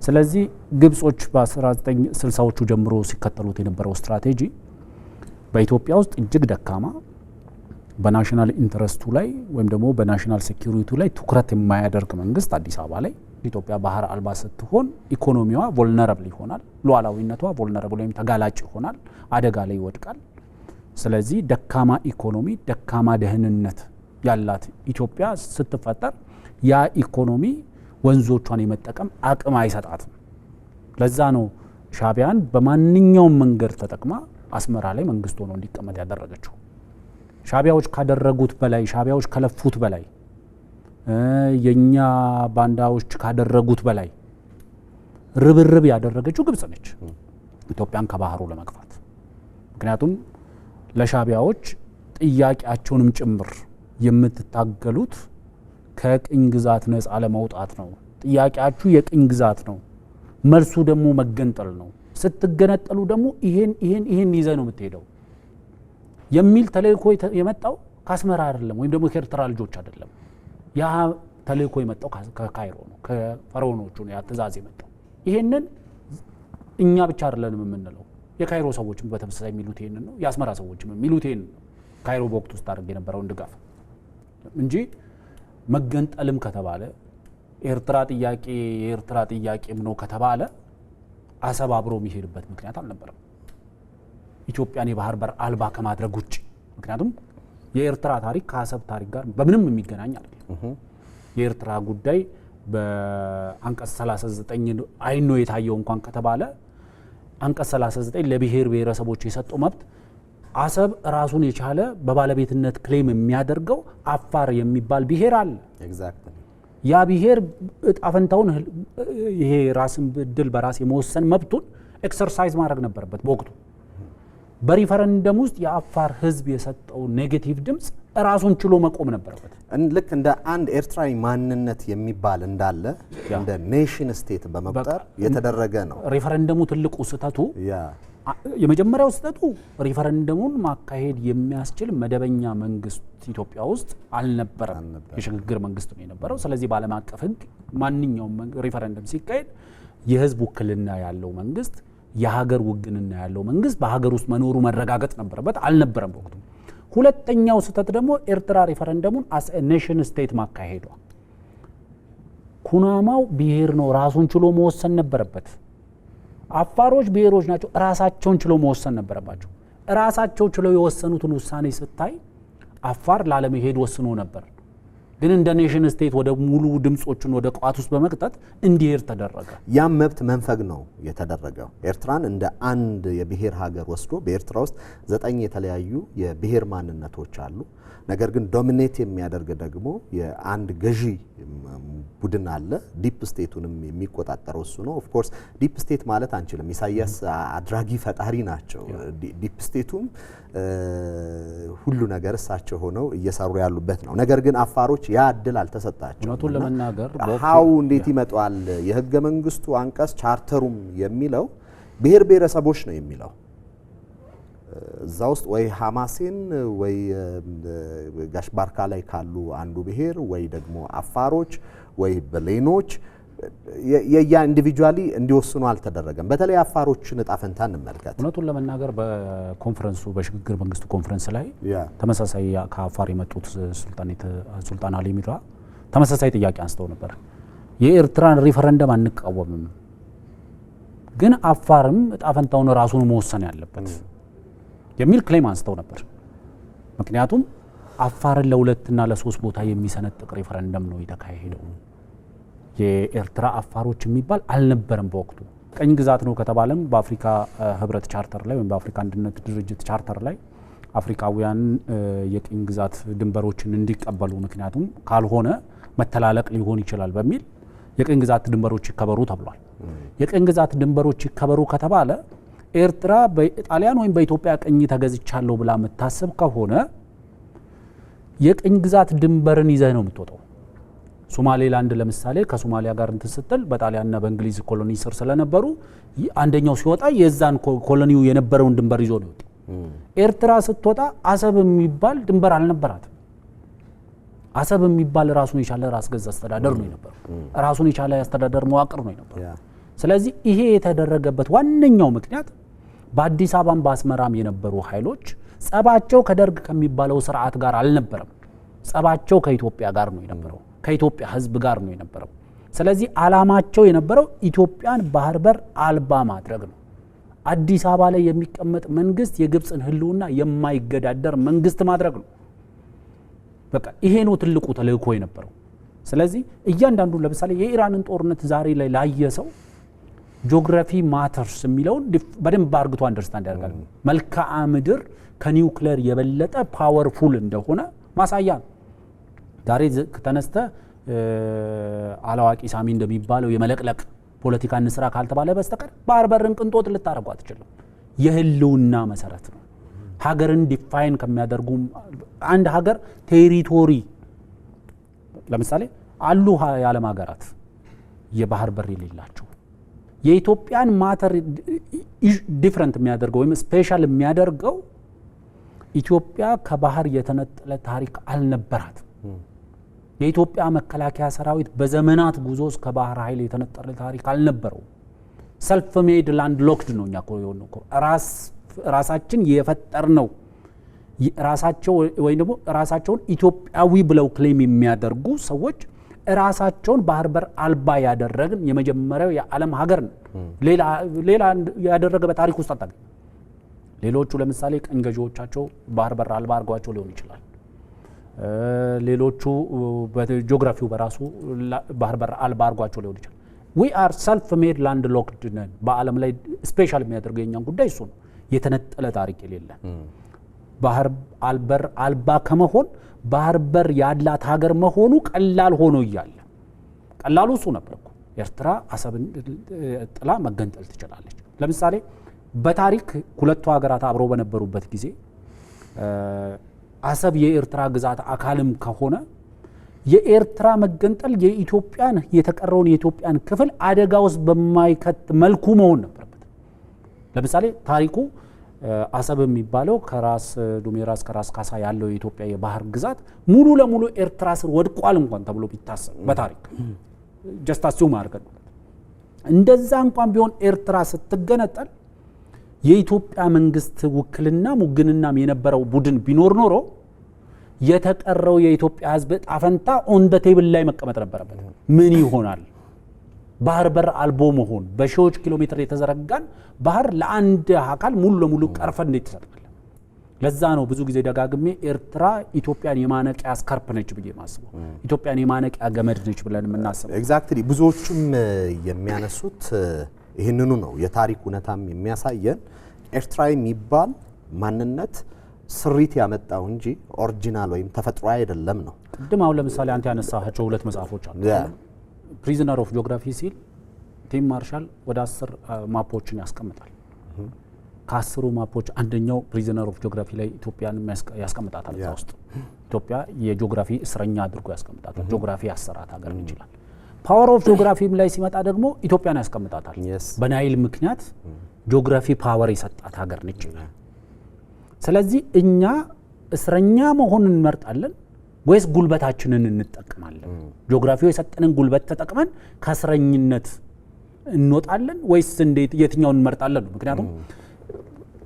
ስለዚህ ግብጾች በ1960ዎቹ ጀምሮ ሲከተሉት የነበረው ስትራቴጂ በኢትዮጵያ ውስጥ እጅግ ደካማ በናሽናል ኢንተረስቱ ላይ ወይም ደግሞ በናሽናል ሴኩሪቲ ላይ ትኩረት የማያደርግ መንግስት አዲስ አበባ ላይ ኢትዮጵያ ባህር አልባ ስትሆን ኢኮኖሚዋ ቮልነረብል ይሆናል፣ ሉዓላዊነቷ ቮልነረብል ወይም ተጋላጭ ይሆናል፣ አደጋ ላይ ይወድቃል። ስለዚህ ደካማ ኢኮኖሚ፣ ደካማ ደህንነት ያላት ኢትዮጵያ ስትፈጠር ያ ኢኮኖሚ ወንዞቿን የመጠቀም አቅም አይሰጣትም። ለዛ ነው ሻዕቢያን በማንኛውም መንገድ ተጠቅማ አስመራ ላይ መንግስት ሆኖ እንዲቀመጥ ያደረገችው። ሻዕቢያዎች ካደረጉት በላይ፣ ሻዕቢያዎች ከለፉት በላይ፣ የኛ ባንዳዎች ካደረጉት በላይ ርብርብ ያደረገችው ግብጽ ነች ኢትዮጵያን ከባህሩ ለመግፋት። ምክንያቱም ለሻዕቢያዎች ጥያቄያቸውንም ጭምር የምትታገሉት ከቅኝ ግዛት ነፃ ለመውጣት ነው። ጥያቄያችሁ የቅኝ ግዛት ነው፣ መልሱ ደግሞ መገንጠል ነው። ስትገነጠሉ ደግሞ ይሄን ይዘ ነው የምትሄደው የሚል ተልእኮ የመጣው ከአስመራ አይደለም፣ ወይም ደግሞ ከኤርትራ ልጆች አይደለም። ያ ተልእኮ የመጣው ከካይሮ ነው፣ ከፈርዖኖቹ ነው ያ ትእዛዝ የመጣው። ይሄንን እኛ ብቻ አይደለንም የምንለው፣ የካይሮ ሰዎችም በተመሳሳይ የሚሉት ይሄንን ነው፣ የአስመራ ሰዎችም የሚሉት ይሄንን ነው። ካይሮ በወቅቱ ውስጥ አድርግ የነበረውን ድጋፍ እንጂ መገንጠልም ከተባለ የኤርትራ ጥያቄም ነው ከተባለ አሰብ አብሮ የሚሄድበት ምክንያት አልነበረም ኢትዮጵያን የባህር በር አልባ ከማድረግ ውጭ። ምክንያቱም የኤርትራ ታሪክ ከአሰብ ታሪክ ጋር በምንም የሚገናኝ አይደለም። የኤርትራ ጉዳይ በአንቀጽ 39 አይን ነው የታየው እንኳን ከተባለ አንቀጽ 39 ለብሔር ብሔረሰቦች የሰጠው መብት አሰብ ራሱን የቻለ በባለቤትነት ክሌም የሚያደርገው አፋር የሚባል ብሔር አለ። ያ ብሔር እጣፈንታውን ይሄ ራስን እድል በራስ የመወሰን መብቱን ኤክሰርሳይዝ ማድረግ ነበረበት በወቅቱ። በሪፈረንደም ውስጥ የአፋር ህዝብ የሰጠው ኔጌቲቭ ድምጽ ራሱን ችሎ መቆም ነበረበት። ልክ እንደ አንድ ኤርትራዊ ማንነት የሚባል እንዳለ እንደ ኔሽን ስቴት በመቁጠር የተደረገ ነው። ሪፈረንደሙ ትልቁ ስህተቱ የመጀመሪያው ስህተቱ ሪፈረንደሙን ማካሄድ የሚያስችል መደበኛ መንግስት ኢትዮጵያ ውስጥ አልነበረም። የሽግግር መንግስት ነው የነበረው። ስለዚህ በዓለም አቀፍ ህግ ማንኛውም ሪፈረንደም ሲካሄድ የህዝብ ውክልና ያለው መንግስት፣ የሀገር ውግንና ያለው መንግስት በሀገር ውስጥ መኖሩ መረጋገጥ ነበረበት። አልነበረም በወቅቱ። ሁለተኛው ስህተት ደግሞ ኤርትራ ሪፈረንደሙን አስ ኔሽን ስቴት ማካሄዷ። ኩናማው ብሔር ነው፣ ራሱን ችሎ መወሰን ነበረበት። አፋሮች ብሔሮች ናቸው፣ ራሳቸውን ችሎ መወሰን ነበረባቸው። ራሳቸው ችለው የወሰኑትን ውሳኔ ስታይ አፋር ላለመሄድ ወስኖ ነበር። ግን እንደ ኔሽን ስቴት ወደ ሙሉ ድምጾችን ወደ ቋት ውስጥ በመቅጠት እንዲሄድ ተደረገ። ያም መብት መንፈግ ነው የተደረገው። ኤርትራን እንደ አንድ የብሔር ሀገር ወስዶ በኤርትራ ውስጥ 9 የተለያዩ የብሔር ማንነቶች አሉ። ነገር ግን ዶሚኔት የሚያደርግ ደግሞ የአንድ ገዢ ቡድን አለ። ዲፕ ስቴቱንም የሚቆጣጠረው እሱ ነው። ኦፍ ኮርስ ዲፕ ስቴት ማለት አንችልም። ኢሳያስ አድራጊ ፈጣሪ ናቸው። ዲፕ ስቴቱም ሁሉ ነገር እሳቸው ሆነው እየሰሩ ያሉበት ነው። ነገር ግን አፋሮች ያ እድል አልተሰጣቸው። እውነቱን ለመናገር ሀው እንዴት ይመጣል? የህገ መንግስቱ አንቀጽ ቻርተሩም የሚለው ብሔር ብሔረሰቦች ነው የሚለው። እዛ ውስጥ ወይ ሐማሴን ወይ ጋሽ ባርካ ላይ ካሉ አንዱ ብሔር ወይ ደግሞ አፋሮች ወይ በሌኖች የያ ኢንዲቪጁዋሊ እንዲወስኑ አልተደረገም። በተለይ አፋሮችን እጣ ፈንታ እንመልከት። እውነቱን ለመናገር በኮንፈረንሱ በሽግግር መንግስቱ ኮንፈረንስ ላይ ተመሳሳይ ከአፋር የመጡት ሱልጣን አሊ ሚራ ተመሳሳይ ጥያቄ አንስተው ነበር። የኤርትራን ሪፈረንደም አንቃወምም፣ ግን አፋርም እጣ ፈንታውን ራሱን መወሰን ያለበት የሚል ክሌም አንስተው ነበር። ምክንያቱም አፋርን ለሁለትና ለሶስት ቦታ የሚሰነጥቅ ሪፈረንደም ነው የተካሄደው። የኤርትራ አፋሮች የሚባል አልነበረም በወቅቱ። ቀኝ ግዛት ነው ከተባለም በአፍሪካ ህብረት ቻርተር ላይ ወይም በአፍሪካ አንድነት ድርጅት ቻርተር ላይ አፍሪካውያን የቀኝ ግዛት ድንበሮችን እንዲቀበሉ፣ ምክንያቱም ካልሆነ መተላለቅ ሊሆን ይችላል በሚል የቀኝ ግዛት ድንበሮች ይከበሩ ተብሏል። የቀኝ ግዛት ድንበሮች ይከበሩ ከተባለ ኤርትራ በጣሊያን ወይም በኢትዮጵያ ቀኝ ተገዝቻለሁ ብላ የምታስብ ከሆነ የቀኝ ግዛት ድንበርን ይዘህ ነው የምትወጣው። ሶማሌላንድ ለምሳሌ ከሶማሊያ ጋር እንትን ስትል በጣሊያንና በእንግሊዝ ኮሎኒ ስር ስለነበሩ አንደኛው ሲወጣ የዛን ኮሎኒው የነበረውን ድንበር ይዞ ነው የወጣው። ኤርትራ ስትወጣ አሰብ የሚባል ድንበር አልነበራትም። አሰብ የሚባል ራሱን የቻለ ራስ ገዝ አስተዳደር ነው የነበረው። ራሱን የቻለ አስተዳደር መዋቅር ነው የነበረው። ስለዚህ ይሄ የተደረገበት ዋነኛው ምክንያት በአዲስ አበባም በአስመራም የነበሩ ኃይሎች ጸባቸው ከደርግ ከሚባለው ስርዓት ጋር አልነበረም። ጸባቸው ከኢትዮጵያ ጋር ነው የነበረው፣ ከኢትዮጵያ ሕዝብ ጋር ነው የነበረው። ስለዚህ አላማቸው የነበረው ኢትዮጵያን ባህር በር አልባ ማድረግ ነው። አዲስ አበባ ላይ የሚቀመጥ መንግስት የግብፅን ህልውና የማይገዳደር መንግስት ማድረግ ነው። በቃ ይሄ ነው ትልቁ ተልእኮ የነበረው። ስለዚህ እያንዳንዱ ለምሳሌ የኢራንን ጦርነት ዛሬ ላይ ላየ ሰው ጂኦግራፊ ማተርስ የሚለውን በደንብ አርግቶ አንደርስታንድ ያደርጋል። መልክዓ ምድር ከኒውክሌር የበለጠ ፓወርፉል እንደሆነ ማሳያ ነው። ዛሬ ተነስተ አላዋቂ ሳሚ እንደሚባለው የመለቅለቅ ፖለቲካ እንስራ ካልተባለ በስተቀር ባህር በርን ቅንጦት ልታረጉ አትችልም። የህልውና መሰረት ነው። ሀገርን ዲፋይን ከሚያደርጉ አንድ ሀገር ቴሪቶሪ ለምሳሌ አሉ የዓለም ሀገራት የባህር በር የሌላቸው። የኢትዮጵያን ማተር ዲፍረንት የሚያደርገው ወይም ስፔሻል የሚያደርገው ኢትዮጵያ ከባህር የተነጠለ ታሪክ አልነበራትም። የኢትዮጵያ መከላከያ ሰራዊት በዘመናት ጉዞ እስከ ባህር ኃይል የተነጠለ ታሪክ አልነበረው። ሰልፍ ሜድ ላንድ ሎክድ ነው። እኛ ራሳችን የፈጠር ነው። ራሳቸው ወይም ደግሞ ራሳቸውን ኢትዮጵያዊ ብለው ክሌም የሚያደርጉ ሰዎች ራሳቸውን ባህር በር አልባ ያደረግን የመጀመሪያው የዓለም ሀገር ነው። ሌላ ያደረገ በታሪክ ውስጥ አጣ። ሌሎቹ ለምሳሌ ቀኝ ገዢዎቻቸው ባህር በር አልባ አድርጓቸው ሊሆን ይችላል። ሌሎቹ በጂኦግራፊው በራሱ ባህር በር አልባ አድርጓቸው ሊሆን ይችላል። ዊ አር ሰልፍ ሜድ ላንድ ሎክድ ነን። በዓለም ላይ ስፔሻል የሚያደርገው የኛን ጉዳይ እሱ ነው። የተነጠለ ታሪክ የሌለ ባህር በር አልባ ከመሆን ባህር በር ያላት ሀገር መሆኑ ቀላል ሆኖ እያለ ቀላሉ እሱ ነበር እኮ። ኤርትራ አሰብን ጥላ መገንጠል ትችላለች። ለምሳሌ በታሪክ ሁለቱ ሀገራት አብረው በነበሩበት ጊዜ አሰብ የኤርትራ ግዛት አካልም ከሆነ የኤርትራ መገንጠል የኢትዮጵያን የተቀረውን የኢትዮጵያን ክፍል አደጋ ውስጥ በማይከት መልኩ መሆን ነበረበት። ለምሳሌ ታሪኩ አሰብ የሚባለው ከራስ ዱሜራ እስከ ራስ ካሳ ያለው የኢትዮጵያ የባህር ግዛት ሙሉ ለሙሉ ኤርትራ ስር ወድቋል እንኳን ተብሎ ቢታሰብ በታሪክ ጀስት አስዩም አድርገን እንደዛ እንኳን ቢሆን ኤርትራ ስትገነጠል የኢትዮጵያ መንግስት ውክልና ሙግንናም የነበረው ቡድን ቢኖር ኖሮ የተቀረው የኢትዮጵያ ህዝብ ጣፈንታ ኦን ደ ቴብል ላይ መቀመጥ ነበረበት። ምን ይሆናል? ባህር በር አልቦ መሆን፣ በሺዎች ኪሎ ሜትር የተዘረጋን ባህር ለአንድ አካል ሙሉ ለሙሉ ቀርፈን እንዴት ይሰጣል? ለዛ ነው ብዙ ጊዜ ደጋግሜ ኤርትራ ኢትዮጵያን የማነቂያ ስካርፕ ነች ብዬ ማስበው፣ ኢትዮጵያን የማነቂያ ገመድ ነች ብለን የምናስበው። ኤግዛክትሊ ብዙዎቹም የሚያነሱት ይህንኑ ነው። የታሪክ እውነታም የሚያሳየን ኤርትራ የሚባል ማንነት ስሪት ያመጣው እንጂ ኦሪጂናል ወይም ተፈጥሯዊ አይደለም ነው። ቅድም አሁን ለምሳሌ አንተ ያነሳቸው 2 መጽሐፎች አሉ። ፕሪዝነር ኦፍ ጂኦግራፊ ሲል ቲም ማርሻል ወደ 10 ማፖችን ያስቀምጣል። ከ10ሩ ማፖች አንደኛው ፕሪዝነር ኦፍ ጂኦግራፊ ላይ ኢትዮጵያን ያስቀምጣታል። እዛ ውስጥ ኢትዮጵያ የጂኦግራፊ እስረኛ አድርጎ ያስቀምጣታል። ጂኦግራፊ ያሰራት ሀገር ይችላል። ፓወር ኦፍ ጂኦግራፊም ላይ ሲመጣ ደግሞ ኢትዮጵያን ያስቀምጣታል። በናይል ምክንያት ጂኦግራፊ ፓወር የሰጣት ሀገር ነች። ስለዚህ እኛ እስረኛ መሆን እንመርጣለን ወይስ ጉልበታችንን እንጠቀማለን? ጂኦግራፊው የሰጠንን ጉልበት ተጠቅመን ከእስረኝነት እንወጣለን ወይስ እንዴት የትኛውን እንመርጣለን? ምክንያቱም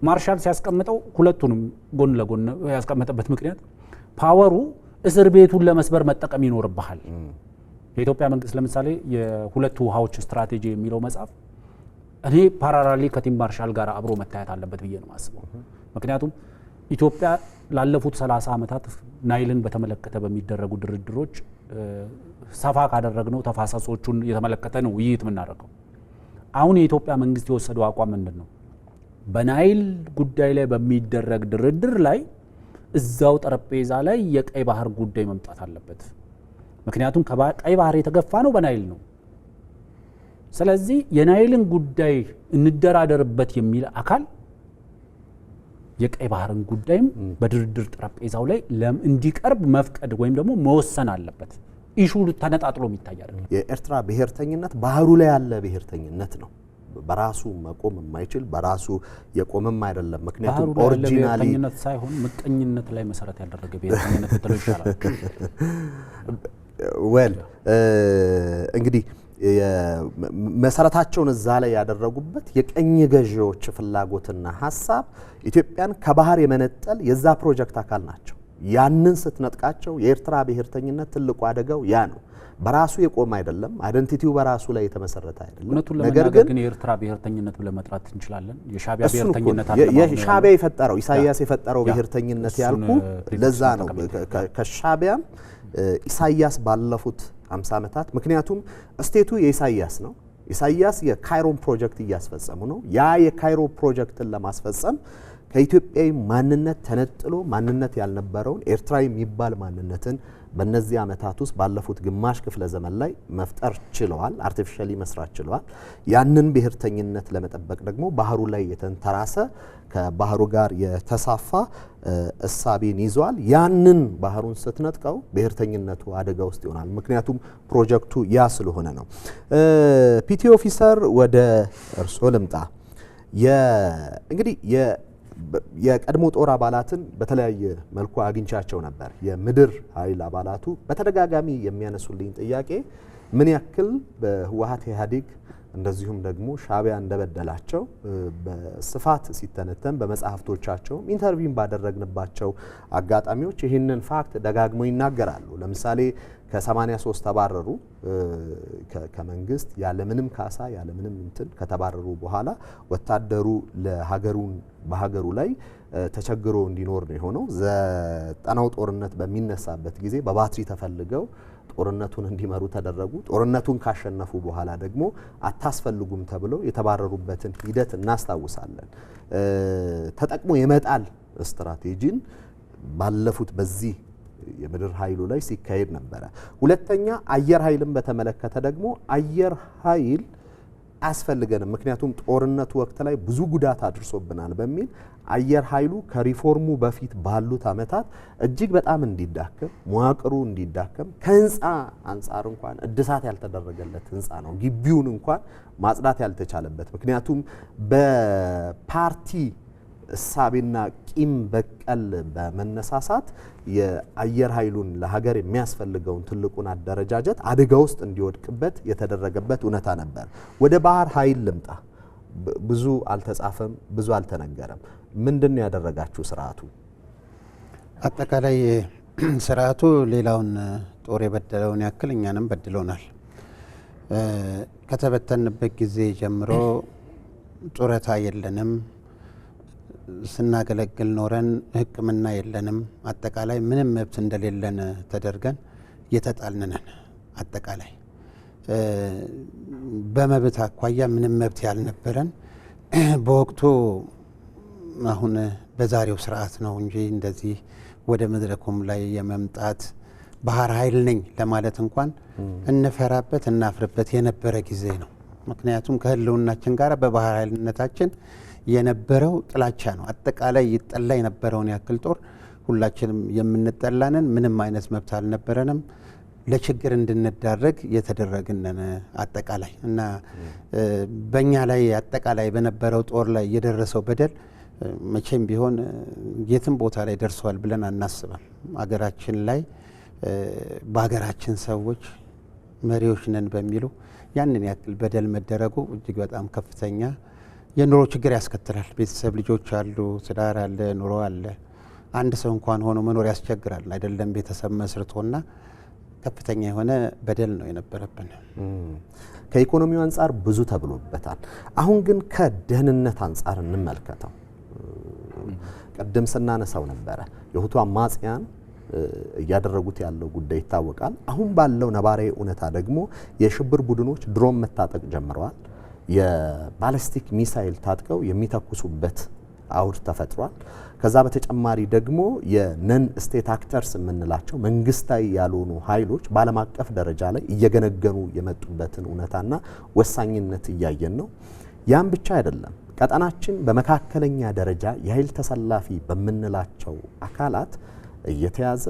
ማርሻል ሲያስቀምጠው ሁለቱንም ጎን ለጎን ያስቀመጠበት ምክንያት ፓወሩ እስር ቤቱን ለመስበር መጠቀም ይኖርብሃል። የኢትዮጵያ መንግስት ለምሳሌ የሁለቱ ውሃዎች ስትራቴጂ የሚለው መጽሐፍ እኔ ፓራራሊ ከቲም ማርሻል ጋር አብሮ መታየት አለበት ብዬ ነው ማስበው። ምክንያቱም ኢትዮጵያ ላለፉት 30 ዓመታት ናይልን በተመለከተ በሚደረጉ ድርድሮች ሰፋ ካደረግነው ተፋሰሶቹን የተመለከተ ነው ውይይት የምናደርገው። አሁን የኢትዮጵያ መንግስት የወሰደው አቋም ምንድን ነው? በናይል ጉዳይ ላይ በሚደረግ ድርድር ላይ እዛው ጠረጴዛ ላይ የቀይ ባህር ጉዳይ መምጣት አለበት። ምክንያቱም ቀይ ባህር የተገፋ ነው በናይል ነው። ስለዚህ የናይልን ጉዳይ እንደራደርበት የሚል አካል የቀይ ባህርን ጉዳይም በድርድር ጠረጴዛው ላይ እንዲቀርብ መፍቀድ ወይም ደግሞ መወሰን አለበት። ኢሹ ተነጣጥሎ የሚታይ አይደለም። የኤርትራ ብሔርተኝነት ባህሩ ላይ ያለ ብሔርተኝነት ነው። በራሱ መቆም የማይችል በራሱ የቆመም አይደለም። ምክንያቱም ኦሪጂናሊ ብሔርተኝነት ሳይሆን ምቀኝነት ላይ መሰረት ያደረገ ብሔርተኝነት ተብሎ ይሻላል። ወል እንግዲህ መሰረታቸውን እዛ ላይ ያደረጉበት የቀኝ ገዢዎች ፍላጎትና ሀሳብ ኢትዮጵያን ከባህር የመነጠል የዛ ፕሮጀክት አካል ናቸው። ያንን ስትነጥቃቸው የኤርትራ ብሔርተኝነት ትልቁ አደጋው ያ ነው። በራሱ የቆመ አይደለም። አይደንቲቲው በራሱ ላይ የተመሰረተ አይደለም። ነገር ግን የኤርትራ ብሔርተኝነት ብለን መጥራት እንችላለን። የሻቢያ ብሔርተኝነት የሻቢያ የፈጠረው ኢሳያስ የፈጠረው ብሔርተኝነት ያልኩ ለዛ ነው። ከሻቢያም ኢሳያስ ባለፉት 50 ዓመታት ምክንያቱም ስቴቱ የኢሳያስ ነው። ኢሳያስ የካይሮን ፕሮጀክት እያስፈጸሙ ነው። ያ የካይሮ ፕሮጀክትን ለማስፈጸም ከኢትዮጵያዊ ማንነት ተነጥሎ ማንነት ያልነበረውን ኤርትራ የሚባል ማንነትን በእነዚህ ዓመታት ውስጥ ባለፉት ግማሽ ክፍለ ዘመን ላይ መፍጠር ችለዋል። አርቲፊሻሊ መስራት ችለዋል። ያንን ብሔርተኝነት ለመጠበቅ ደግሞ ባህሩ ላይ የተንተራሰ ከባህሩ ጋር የተሳፋ እሳቤን ይዟል። ያንን ባህሩን ስትነጥቀው ብሔርተኝነቱ አደጋ ውስጥ ይሆናል። ምክንያቱም ፕሮጀክቱ ያ ስለሆነ ነው። ፒቲ ኦፊሰር ወደ እርሶ ልምጣ። እንግዲህ የቀድሞ ጦር አባላትን በተለያየ መልኩ አግኝቻቸው ነበር። የምድር ኃይል አባላቱ በተደጋጋሚ የሚያነሱልኝ ጥያቄ ምን ያክል በህወሓት ኢህአዴግ እንደዚሁም ደግሞ ሻቢያ እንደበደላቸው በስፋት ሲተነተን በመጽሐፍቶቻቸውም ኢንተርቪው ባደረግንባቸው አጋጣሚዎች ይህንን ፋክት ደጋግመው ይናገራሉ። ለምሳሌ ከ83 ተባረሩ ከመንግስት ያለምንም ካሳ ያለምንም እንትን ከተባረሩ በኋላ ወታደሩ በሀገሩ ላይ ተቸግሮ እንዲኖር ነው የሆነው። ዘጠናው ጦርነት በሚነሳበት ጊዜ በባትሪ ተፈልገው ጦርነቱን እንዲመሩ ተደረጉ። ጦርነቱን ካሸነፉ በኋላ ደግሞ አታስፈልጉም ተብለው የተባረሩበትን ሂደት እናስታውሳለን። ተጠቅሞ የመጣል ስትራቴጂን ባለፉት በዚህ የምድር ኃይሉ ላይ ሲካሄድ ነበረ። ሁለተኛ አየር ኃይልን በተመለከተ ደግሞ አየር ኃይል አያስፈልገንም ምክንያቱም ጦርነቱ ወቅት ላይ ብዙ ጉዳት አድርሶብናል በሚል አየር ኃይሉ ከሪፎርሙ በፊት ባሉት ዓመታት እጅግ በጣም እንዲዳከም መዋቅሩ እንዲዳከም ከህንፃ አንጻር እንኳን እድሳት ያልተደረገለት ህንፃ ነው። ግቢውን እንኳን ማጽዳት ያልተቻለበት ምክንያቱም በፓርቲ እሳቤና ቂም በቀል በመነሳሳት የአየር ኃይሉን ለሀገር የሚያስፈልገውን ትልቁን አደረጃጀት አደጋ ውስጥ እንዲወድቅበት የተደረገበት እውነታ ነበር። ወደ ባህር ኃይል ልምጣ። ብዙ አልተጻፈም፣ ብዙ አልተነገረም። ምንድነው ያደረጋችሁ ስርዓቱ? አጠቃላይ ስርዓቱ ሌላውን ጦር የበደለውን ያክል እኛንም በድሎናል። ከተበተንበት ጊዜ ጀምሮ ጡረታ የለንም፣ ስናገለግል ኖረን ሕክምና የለንም። አጠቃላይ ምንም መብት እንደሌለን ተደርገን እየተጣልነን አጠቃላይ በመብት አኳያ ምንም መብት ያልነበረን በወቅቱ አሁን በዛሬው ስርዓት ነው እንጂ እንደዚህ ወደ መድረኩም ላይ የመምጣት ባህር ኃይል ነኝ ለማለት እንኳን እንፈራበት እናፍርበት የነበረ ጊዜ ነው። ምክንያቱም ከህልውናችን ጋር በባህር ኃይልነታችን የነበረው ጥላቻ ነው። አጠቃላይ ይጠላ የነበረውን ያክል ጦር ሁላችንም የምንጠላንን ምንም አይነት መብት አልነበረንም። ለችግር እንድንዳረግ የተደረግነን አጠቃላይ እና በእኛ ላይ አጠቃላይ በነበረው ጦር ላይ የደረሰው በደል መቼም ቢሆን የትም ቦታ ላይ ደርሷል ብለን አናስብም። አገራችን ላይ በሀገራችን ሰዎች መሪዎች ነን በሚሉ ያንን ያክል በደል መደረጉ እጅግ በጣም ከፍተኛ የኑሮ ችግር ያስከትላል። ቤተሰብ ልጆች አሉ፣ ትዳር አለ፣ ኑሮ አለ። አንድ ሰው እንኳን ሆኖ መኖር ያስቸግራል አይደለም ቤተሰብ መስርቶና ከፍተኛ የሆነ በደል ነው የነበረብን። ከኢኮኖሚው አንጻር ብዙ ተብሎበታል። አሁን ግን ከደህንነት አንጻር እንመልከተው። ቀደም ስናነሳው ነበረ የሁቱ አማጽያን እያደረጉት ያለው ጉዳይ ይታወቃል። አሁን ባለው ነባራዊ እውነታ ደግሞ የሽብር ቡድኖች ድሮን መታጠቅ ጀምረዋል። የባሊስቲክ ሚሳይል ታጥቀው የሚተኩሱበት አውድ ተፈጥሯል። ከዛ በተጨማሪ ደግሞ የነን ስቴት አክተርስ የምንላቸው መንግስታዊ ያልሆኑ ኃይሎች በዓለም አቀፍ ደረጃ ላይ እየገነገኑ የመጡበትን እውነታና ወሳኝነት እያየን ነው። ያም ብቻ አይደለም። ቀጠናችን በመካከለኛ ደረጃ የኃይል ተሰላፊ በምንላቸው አካላት እየተያዘ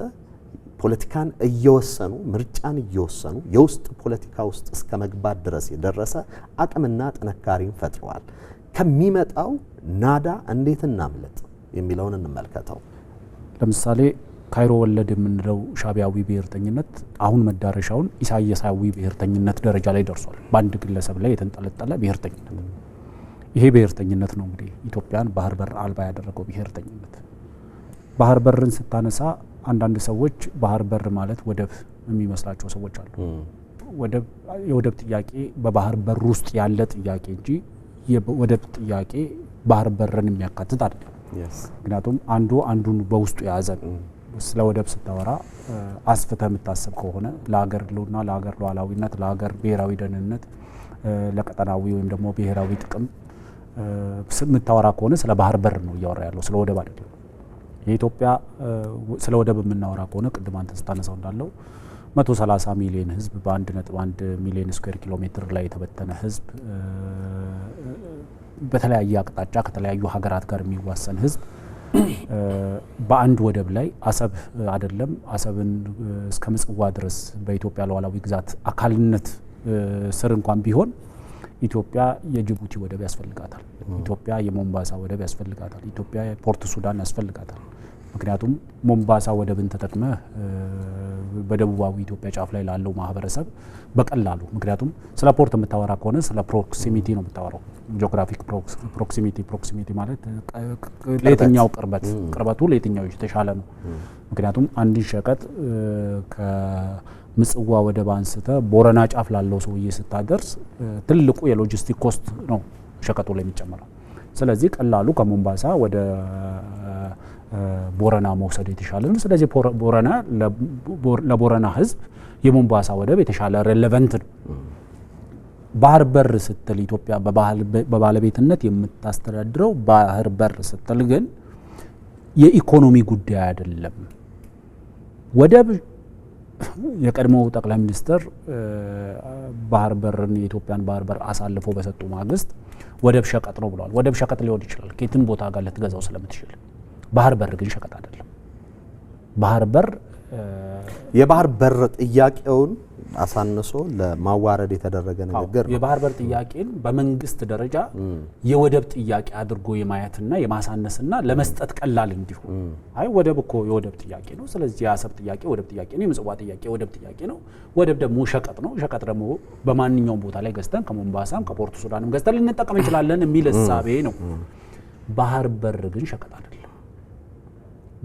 ፖለቲካን እየወሰኑ ምርጫን እየወሰኑ የውስጥ ፖለቲካ ውስጥ እስከ መግባት ድረስ የደረሰ አቅምና ጥንካሬን ፈጥረዋል። ከሚመጣው ናዳ እንዴት እናምለጥ የሚለውን እንመልከተው። ለምሳሌ ካይሮ ወለድ የምንለው ሻቢያዊ ብሔርተኝነት አሁን መዳረሻውን ኢሳያሳዊ ብሔርተኝነት ደረጃ ላይ ደርሷል። በአንድ ግለሰብ ላይ የተንጠለጠለ ብሔርተኝነት። ይሄ ብሔርተኝነት ነው እንግዲህ ኢትዮጵያን ባህር በር አልባ ያደረገው ብሔርተኝነት። ባህር በርን ስታነሳ አንዳንድ ሰዎች ባህር በር ማለት ወደብ የሚመስላቸው ሰዎች አሉ። የወደብ ጥያቄ በባህር በር ውስጥ ያለ ጥያቄ እንጂ የወደብ ጥያቄ ባህር በርን የሚያካትት አይደለም። ምክንያቱም አንዱ አንዱን በውስጡ የያዘ ስለ ወደብ ስታወራ አስፍተህ የምታስብ ከሆነ ለሀገር ህልውና፣ ለሀገር ሉዓላዊነት፣ ለሀገር ብሔራዊ ደህንነት፣ ለቀጠናዊ ወይም ደግሞ ብሔራዊ ጥቅም የምታወራ ከሆነ ስለ ባህር በር ነው እያወራ ያለው፣ ስለ ወደብ አይደለም። የኢትዮጵያ ስለ ወደብ የምናወራ ከሆነ ቅድም አንተ ስታነሳው እንዳለው 130 ሚሊዮን ህዝብ በ1.1 ሚሊዮን ስኩዌር ኪሎ ሜትር ላይ የተበተነ ህዝብ በተለያየ አቅጣጫ ከተለያዩ ሀገራት ጋር የሚዋሰን ህዝብ በአንድ ወደብ ላይ አሰብ አይደለም አሰብን እስከ ምጽዋ ድረስ በኢትዮጵያ ሉዓላዊ ግዛት አካልነት ስር እንኳን ቢሆን ኢትዮጵያ የጅቡቲ ወደብ ያስፈልጋታል። ኢትዮጵያ የሞምባሳ ወደብ ያስፈልጋታል። ኢትዮጵያ ፖርት ሱዳን ያስፈልጋታል። ምክንያቱም ሞምባሳ ወደብን ተጠቅመ በደቡባዊ ኢትዮጵያ ጫፍ ላይ ላለው ማህበረሰብ በቀላሉ ምክንያቱም ስለ ፖርት የምታወራ ከሆነ ስለ ፕሮክሲሚቲ ነው የምታወራው። ጂኦግራፊክ ፕሮክሲሚቲ ማለት ለየትኛው ቅርበቱ ለየትኛው የተሻለ ነው። ምክንያቱም አንድን ሸቀጥ ከምጽዋ ወደብ አንስተ ቦረና ጫፍ ላለው ሰውዬ ስታደርስ ትልቁ የሎጂስቲክ ኮስት ነው ሸቀጡ ላይ የሚጨመረው። ስለዚህ ቀላሉ ከሞምባሳ ወደ ቦረና መውሰድ የተሻለ ነው። ስለዚህ ቦረና ለቦረና ህዝብ የሞምባሳ ወደብ የተሻለ ሬሌቫንት ነው። ባህር በር ስትል ኢትዮጵያ በባለቤትነት የምታስተዳድረው ባህር በር ስትል ግን የኢኮኖሚ ጉዳይ አይደለም። ወደብ የቀድሞው ጠቅላይ ሚኒስትር ባህር በርን የኢትዮጵያን ባህር በር አሳልፎ በሰጡ ማግስት ወደብ ሸቀጥ ነው ብለዋል። ወደብ ሸቀጥ ሊሆን ይችላል ከየትም ቦታ ጋር ልትገዛው ስለምትችል። ባህር በር ግን ሸቀጥ አይደለም። ባህር በር የባህር በር ጥያቄውን አሳንሶ ለማዋረድ የተደረገ ንግግር ነው። የባህር በር ጥያቄን በመንግስት ደረጃ የወደብ ጥያቄ አድርጎ የማየትና የማሳነስና ለመስጠት ቀላል እንዲሆን አይ ወደብ እኮ የወደብ ጥያቄ ነው፣ ስለዚህ የአሰብ ጥያቄ ወደብ ጥያቄ ነው፣ የምጽዋ ጥያቄ የወደብ ጥያቄ ነው፣ ወደብ ደግሞ ሸቀጥ ነው፣ ሸቀጥ ደግሞ በማንኛውም ቦታ ላይ ገዝተን ከሞምባሳም ከፖርት ሱዳንም ገዝተን ልንጠቀም እንችላለን የሚል እሳቤ ነው። ባህር በር ግን ሸቀጥ አይደለም።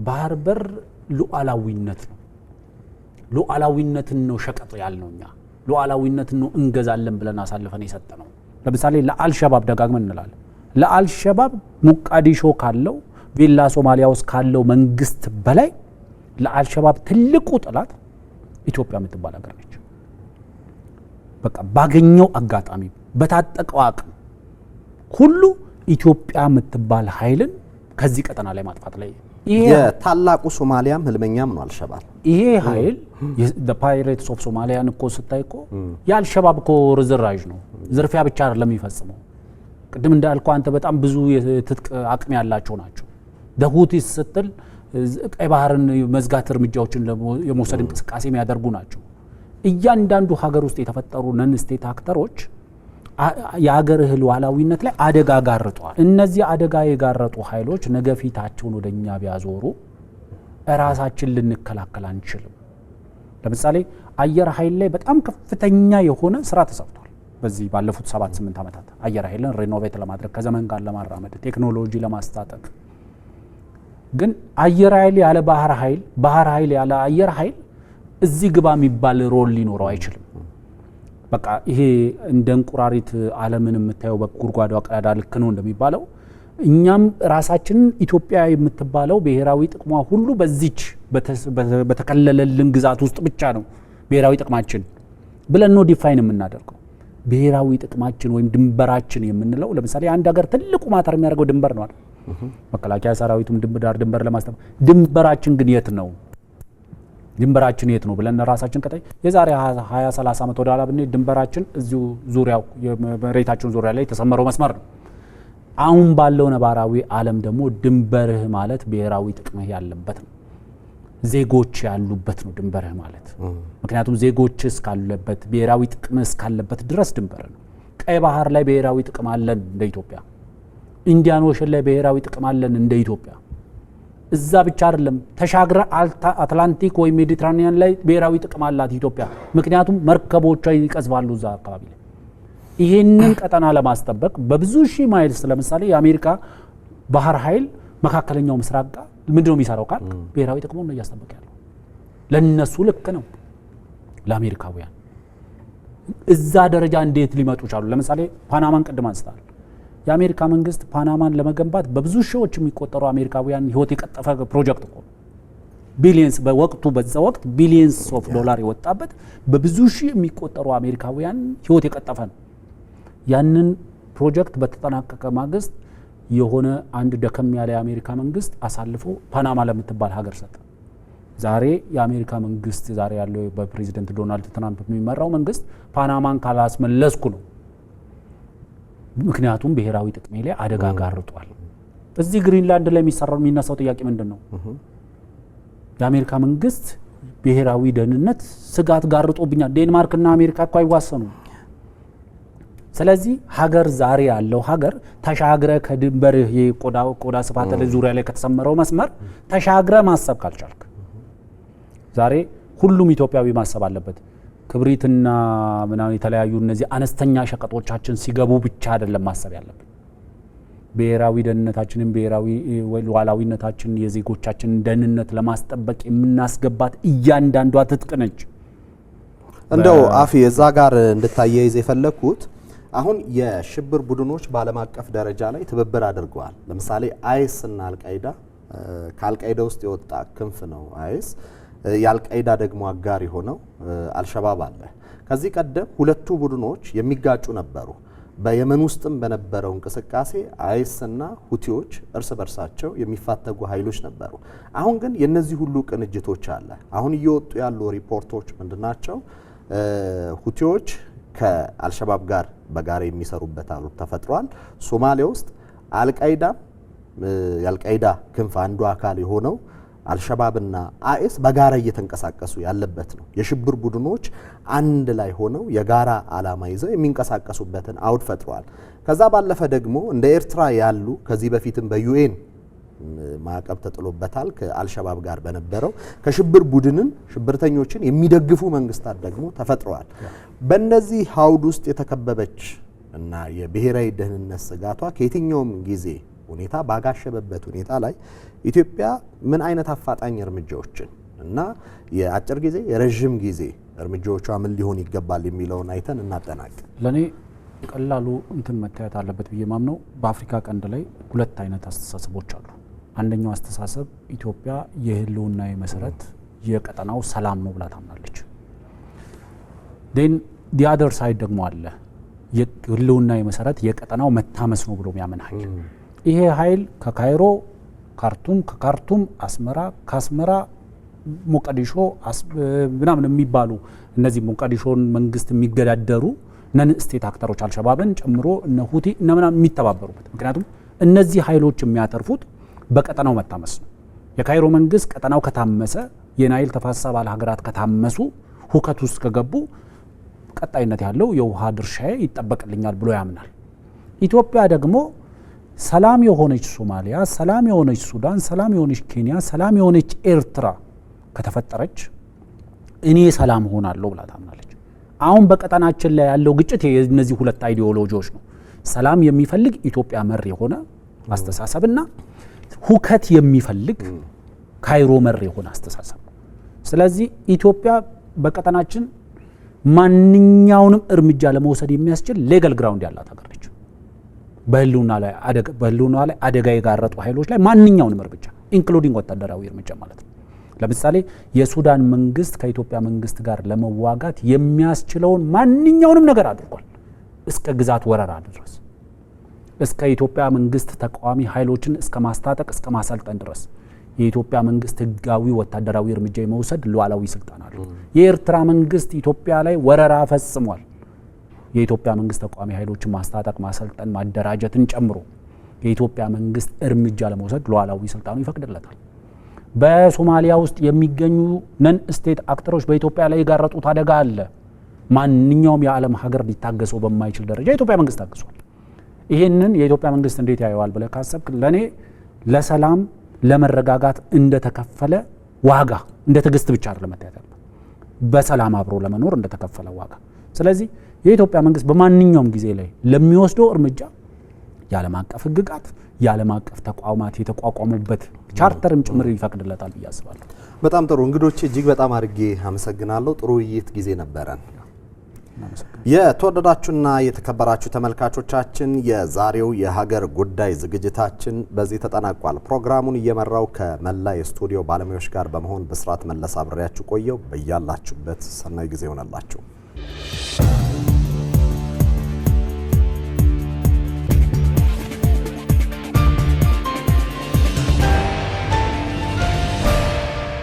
ባህር በር ሉዓላዊነት ነው። ሉዓላዊነትን ነው ሸቀጥ ያልነው እኛ ሉዓላዊነትን ነው እንገዛለን ብለን አሳልፈን የሰጠነው። ለምሳሌ ለአልሸባብ ደጋግመን እንላለን። ለአልሸባብ ሞቃዲሾ ካለው ቪላ ሶማሊያ ውስጥ ካለው መንግስት በላይ ለአልሸባብ ትልቁ ጠላት ኢትዮጵያ የምትባል ሀገር ነች። በቃ ባገኘው አጋጣሚ በታጠቀው አቅም ሁሉ ኢትዮጵያ የምትባል ኃይልን ከዚህ ቀጠና ላይ ማጥፋት ላይ የታላቁ ሶማሊያም ህልመኛም ነው አልሸባብ። ይሄ ኃይል ፓይሬትስ ኦፍ ሶማሊያን እኮ ስታይ እኮ የአልሸባብ እኮ ርዝራዥ ነው። ዝርፊያ ብቻ አይደለም የሚፈጽመው። ቅድም እንዳልከው አንተ በጣም ብዙ የትጥቅ አቅም ያላቸው ናቸው። ደሁቲስ ስትል ቀይ ባህርን መዝጋት እርምጃዎችን የመውሰድ እንቅስቃሴ የሚያደርጉ ናቸው። እያንዳንዱ ሀገር ውስጥ የተፈጠሩ ነን ስቴት አክተሮች የሀገር ሉዓላዊነት ላይ አደጋ ጋርጠዋል። እነዚህ አደጋ የጋረጡ ኃይሎች ነገ ፊታቸውን ወደኛ ቢያዞሩ ራሳችን ልንከላከል አንችልም። ለምሳሌ አየር ኃይል ላይ በጣም ከፍተኛ የሆነ ስራ ተሰርቷል። በዚህ ባለፉት 7-8 ዓመታት አየር ኃይልን ሪኖቬት ለማድረግ ከዘመን ጋር ለማራመድ ቴክኖሎጂ ለማስታጠቅ። ግን አየር ኃይል ያለ ባህር ኃይል፣ ባህር ኃይል ያለ አየር ኃይል እዚህ ግባ የሚባል ሮል ሊኖረው አይችልም። በቃ ይሄ እንደ እንቁራሪት ዓለምን የምታየው በጉድጓዷ ቀዳዳ ልክ ነው እንደሚባለው እኛም ራሳችንን ኢትዮጵያ የምትባለው ብሔራዊ ጥቅሟ ሁሉ በዚች በተከለለልን ግዛት ውስጥ ብቻ ነው ብሔራዊ ጥቅማችን ብለን ነው ዲፋይን የምናደርገው። ብሔራዊ ጥቅማችን ወይም ድንበራችን የምንለው ለምሳሌ አንድ ሀገር ትልቁ ማተር የሚያደርገው ድንበር ነው አይደል? መከላከያ ሰራዊቱም ድንበር ለማስጠበቅ ድንበራችን ግን የት ነው? ድንበራችን የት ነው ብለን ራሳችን ከታይ የዛሬ 20-30 ዓመት ወደ ኋላ ብንሄድ ድንበራችን እዚሁ ዙሪያው የመሬታችን ዙሪያ ላይ የተሰመረው መስመር ነው። አሁን ባለው ነባራዊ ዓለም ደግሞ ድንበርህ ማለት ብሔራዊ ጥቅምህ ያለበት ነው። ዜጎች ያሉበት ነው ድንበርህ ማለት። ምክንያቱም ዜጎች እስካሉበት ብሔራዊ ጥቅምህ እስካለበት ድረስ ድንበር ነው። ቀይ ባህር ላይ ብሔራዊ ጥቅም አለን እንደ ኢትዮጵያ። ኢንዲያን ኦሽን ላይ ብሔራዊ ጥቅም አለን እንደ ኢትዮጵያ። እዛ ብቻ አይደለም ተሻግረ አትላንቲክ ወይ ሜዲትራኒያን ላይ ብሔራዊ ጥቅም አላት ኢትዮጵያ። ምክንያቱም መርከቦቿ ይቀዝባሉ እዛ አካባቢ ላይ። ይሄንን ቀጠና ለማስጠበቅ በብዙ ሺህ ማይልስ ለምሳሌ የአሜሪካ ባህር ኃይል መካከለኛው ምስራቅ ጋር ምንድነው የሚሰራው ካል ብሔራዊ ጥቅሙን ነው እያስጠበቀ ያለው። ለነሱ ልክ ነው። ለአሜሪካውያን እዛ ደረጃ እንዴት ሊመጡ ቻሉ? ለምሳሌ ፓናማን ቅድም አንስታል። የአሜሪካ መንግስት ፓናማን ለመገንባት በብዙ ሺዎች የሚቆጠሩ አሜሪካውያን ህይወት የቀጠፈ ፕሮጀክት እኮ ቢሊየንስ በወቅቱ በዛ ወቅት ቢሊየንስ ኦፍ ዶላር የወጣበት በብዙ ሺህ የሚቆጠሩ አሜሪካውያን ህይወት የቀጠፈ ነው። ያንን ፕሮጀክት በተጠናቀቀ ማግስት የሆነ አንድ ደከም ያለ የአሜሪካ መንግስት አሳልፎ ፓናማ ለምትባል ሀገር ሰጠ። ዛሬ የአሜሪካ መንግስት ዛሬ ያለው በፕሬዚደንት ዶናልድ ትራምፕ የሚመራው መንግስት ፓናማን ካላስመለስኩ ነው። ምክንያቱም ብሔራዊ ጥቅሜ ላይ አደጋ ጋርጧል። እዚህ ግሪንላንድ ላይ የሚነሳው ጥያቄ ምንድን ነው? የአሜሪካ መንግስት ብሔራዊ ደህንነት ስጋት ጋርጦብኛል። ዴንማርክና አሜሪካ እኮ አይዋሰኑም። ስለዚህ ሀገር ዛሬ ያለው ሀገር ተሻግረ ከድንበርህ የቆዳ ስፋት ላይ ዙሪያ ላይ ከተሰመረው መስመር ተሻግረ ማሰብ ካልቻልክ ዛሬ ሁሉም ኢትዮጵያዊ ማሰብ አለበት። ክብሪትና ምናምን የተለያዩ እነዚህ አነስተኛ ሸቀጦቻችን ሲገቡ ብቻ አይደለም ማሰብ ያለብን። ብሔራዊ ደህንነታችንን ብሔራዊ ሉዓላዊነታችንን የዜጎቻችንን ደህንነት ለማስጠበቅ የምናስገባት እያንዳንዷ ትጥቅ ነች። እንደው አፊ እዛ ጋር እንድታያይዝ የፈለኩት አሁን የሽብር ቡድኖች በዓለም አቀፍ ደረጃ ላይ ትብብር አድርገዋል። ለምሳሌ አይስ እና አልቃይዳ ከአልቃይዳ ውስጥ የወጣ ክንፍ ነው አይስ። የአልቃይዳ ደግሞ አጋር የሆነው አልሸባብ አለ። ከዚህ ቀደም ሁለቱ ቡድኖች የሚጋጩ ነበሩ። በየመን ውስጥም በነበረው እንቅስቃሴ አይስ እና ሁቲዎች እርስ በርሳቸው የሚፋተጉ ኃይሎች ነበሩ። አሁን ግን የነዚህ ሁሉ ቅንጅቶች አለ። አሁን እየወጡ ያሉ ሪፖርቶች ምንድናቸው? ሁቲዎች ከአልሸባብ ጋር በጋራ የሚሰሩበት አሉ ተፈጥሯል። ሶማሊያ ውስጥ አልቃይዳ የአልቃይዳ ክንፍ አንዱ አካል የሆነው አልሸባብና አይስ በጋራ እየተንቀሳቀሱ ያለበት ነው። የሽብር ቡድኖች አንድ ላይ ሆነው የጋራ ዓላማ ይዘው የሚንቀሳቀሱበትን አውድ ፈጥሯል። ከዛ ባለፈ ደግሞ እንደ ኤርትራ ያሉ ከዚህ በፊትም በዩኤን ማዕቀብ ተጥሎበታል ከአልሸባብ ጋር በነበረው ከሽብር ቡድንን ሽብርተኞችን የሚደግፉ መንግስታት ደግሞ ተፈጥረዋል። በእነዚህ አውድ ውስጥ የተከበበች እና የብሔራዊ ደህንነት ስጋቷ ከየትኛውም ጊዜ ሁኔታ ባጋሸበበት ሁኔታ ላይ ኢትዮጵያ ምን አይነት አፋጣኝ እርምጃዎችን እና የአጭር ጊዜ የረጅም ጊዜ እርምጃዎቿ ምን ሊሆን ይገባል የሚለውን አይተን እናጠናቅ። ለኔ ቀላሉ እንትን መታየት አለበት ብዬ ማምነው በአፍሪካ ቀንድ ላይ ሁለት አይነት አስተሳሰቦች አሉ። አንደኛው አስተሳሰብ ኢትዮጵያ የህልውና መሰረት የቀጠናው ሰላም ነው ብላ ታምናለች። ዲ አደር ሳይድ ደግሞ አለ የህልውና መሰረት የቀጠናው መታመስ ነው ብሎ የሚያምን ኃይል። ይሄ ኃይል ከካይሮ ካርቱም፣ ከካርቱም አስመራ፣ ከአስመራ ሞቃዲሾ ምናምን የሚባሉ እነዚህ ሞቃዲሾን መንግስት የሚገዳደሩ ነን ስቴት አክተሮች አልሸባብን ጨምሮ እነ ሁቲ እነ ምናምን የሚተባበሩበት። ምክንያቱም እነዚህ ኃይሎች የሚያተርፉት በቀጠናው መታመስ ነው። የካይሮ መንግስት ቀጠናው ከታመሰ፣ የናይል ተፋሰስ አባል ሀገራት ከታመሱ፣ ሁከት ውስጥ ከገቡ ቀጣይነት ያለው የውሃ ድርሻዬ ይጠበቅልኛል ብሎ ያምናል። ኢትዮጵያ ደግሞ ሰላም የሆነች ሶማሊያ፣ ሰላም የሆነች ሱዳን፣ ሰላም የሆነች ኬንያ፣ ሰላም የሆነች ኤርትራ ከተፈጠረች እኔ ሰላም ሆናለሁ ብላ ታምናለች። አሁን በቀጠናችን ላይ ያለው ግጭት የነዚህ ሁለት አይዲዮሎጂዎች ነው። ሰላም የሚፈልግ ኢትዮጵያ መር የሆነ አስተሳሰብና ሁከት የሚፈልግ ካይሮ መር የሆነ አስተሳሰብ። ስለዚህ ኢትዮጵያ በቀጠናችን ማንኛውንም እርምጃ ለመውሰድ የሚያስችል ሌጋል ግራውንድ ያላት ሀገር ነች። በህልውና ላይ አደጋ የጋረጡ ኃይሎች ላይ ማንኛውንም እርምጃ ኢንክሉዲንግ ወታደራዊ እርምጃ ማለት ነው። ለምሳሌ የሱዳን መንግስት ከኢትዮጵያ መንግስት ጋር ለመዋጋት የሚያስችለውን ማንኛውንም ነገር አድርጓል። እስከ ግዛት ወረራ ድረስ፣ እስከ ኢትዮጵያ መንግስት ተቃዋሚ ኃይሎችን እስከ ማስታጠቅ እስከ ማሰልጠን ድረስ የኢትዮጵያ መንግስት ህጋዊ ወታደራዊ እርምጃ የመውሰድ ሉዓላዊ ስልጣን አለው። የኤርትራ መንግስት ኢትዮጵያ ላይ ወረራ ፈጽሟል። የኢትዮጵያ መንግስት ተቃዋሚ ኃይሎችን ማስታጠቅ፣ ማሰልጠን፣ ማደራጀትን ጨምሮ የኢትዮጵያ መንግስት እርምጃ ለመውሰድ ሉዓላዊ ስልጣኑ ይፈቅድለታል። በሶማሊያ ውስጥ የሚገኙ ነን ስቴት አክተሮች በኢትዮጵያ ላይ የጋረጡት አደጋ አለ። ማንኛውም የዓለም ሀገር ሊታገሰው በማይችል ደረጃ የኢትዮጵያ መንግስት ታግሷል። ይሄንን የኢትዮጵያ መንግስት እንዴት ያየዋል ብለህ ካሰብክ ለኔ ለሰላም ለመረጋጋት እንደተከፈለ ዋጋ እንደ ትዕግስት ብቻ አይደለም መታየት ያለበት፣ በሰላም አብሮ ለመኖር እንደተከፈለ ዋጋ። ስለዚህ የኢትዮጵያ መንግስት በማንኛውም ጊዜ ላይ ለሚወስደው እርምጃ የዓለም አቀፍ ህግጋት የዓለም አቀፍ ተቋማት የተቋቋሙበት ቻርተርም ጭምር ይፈቅድለታል ብዬ አስባለሁ። በጣም ጥሩ እንግዶች፣ እጅግ በጣም አድርጌ አመሰግናለሁ። ጥሩ ውይይት ጊዜ ነበረን። የተወደዳችሁና የተከበራችሁ ተመልካቾቻችን የዛሬው የሀገር ጉዳይ ዝግጅታችን በዚህ ተጠናቋል። ፕሮግራሙን እየመራው ከመላ የስቱዲዮ ባለሙያዎች ጋር በመሆን ብስራት መለስ አብሬያችሁ ቆየው። በያላችሁበት ሰናይ ጊዜ ሆነላችሁ።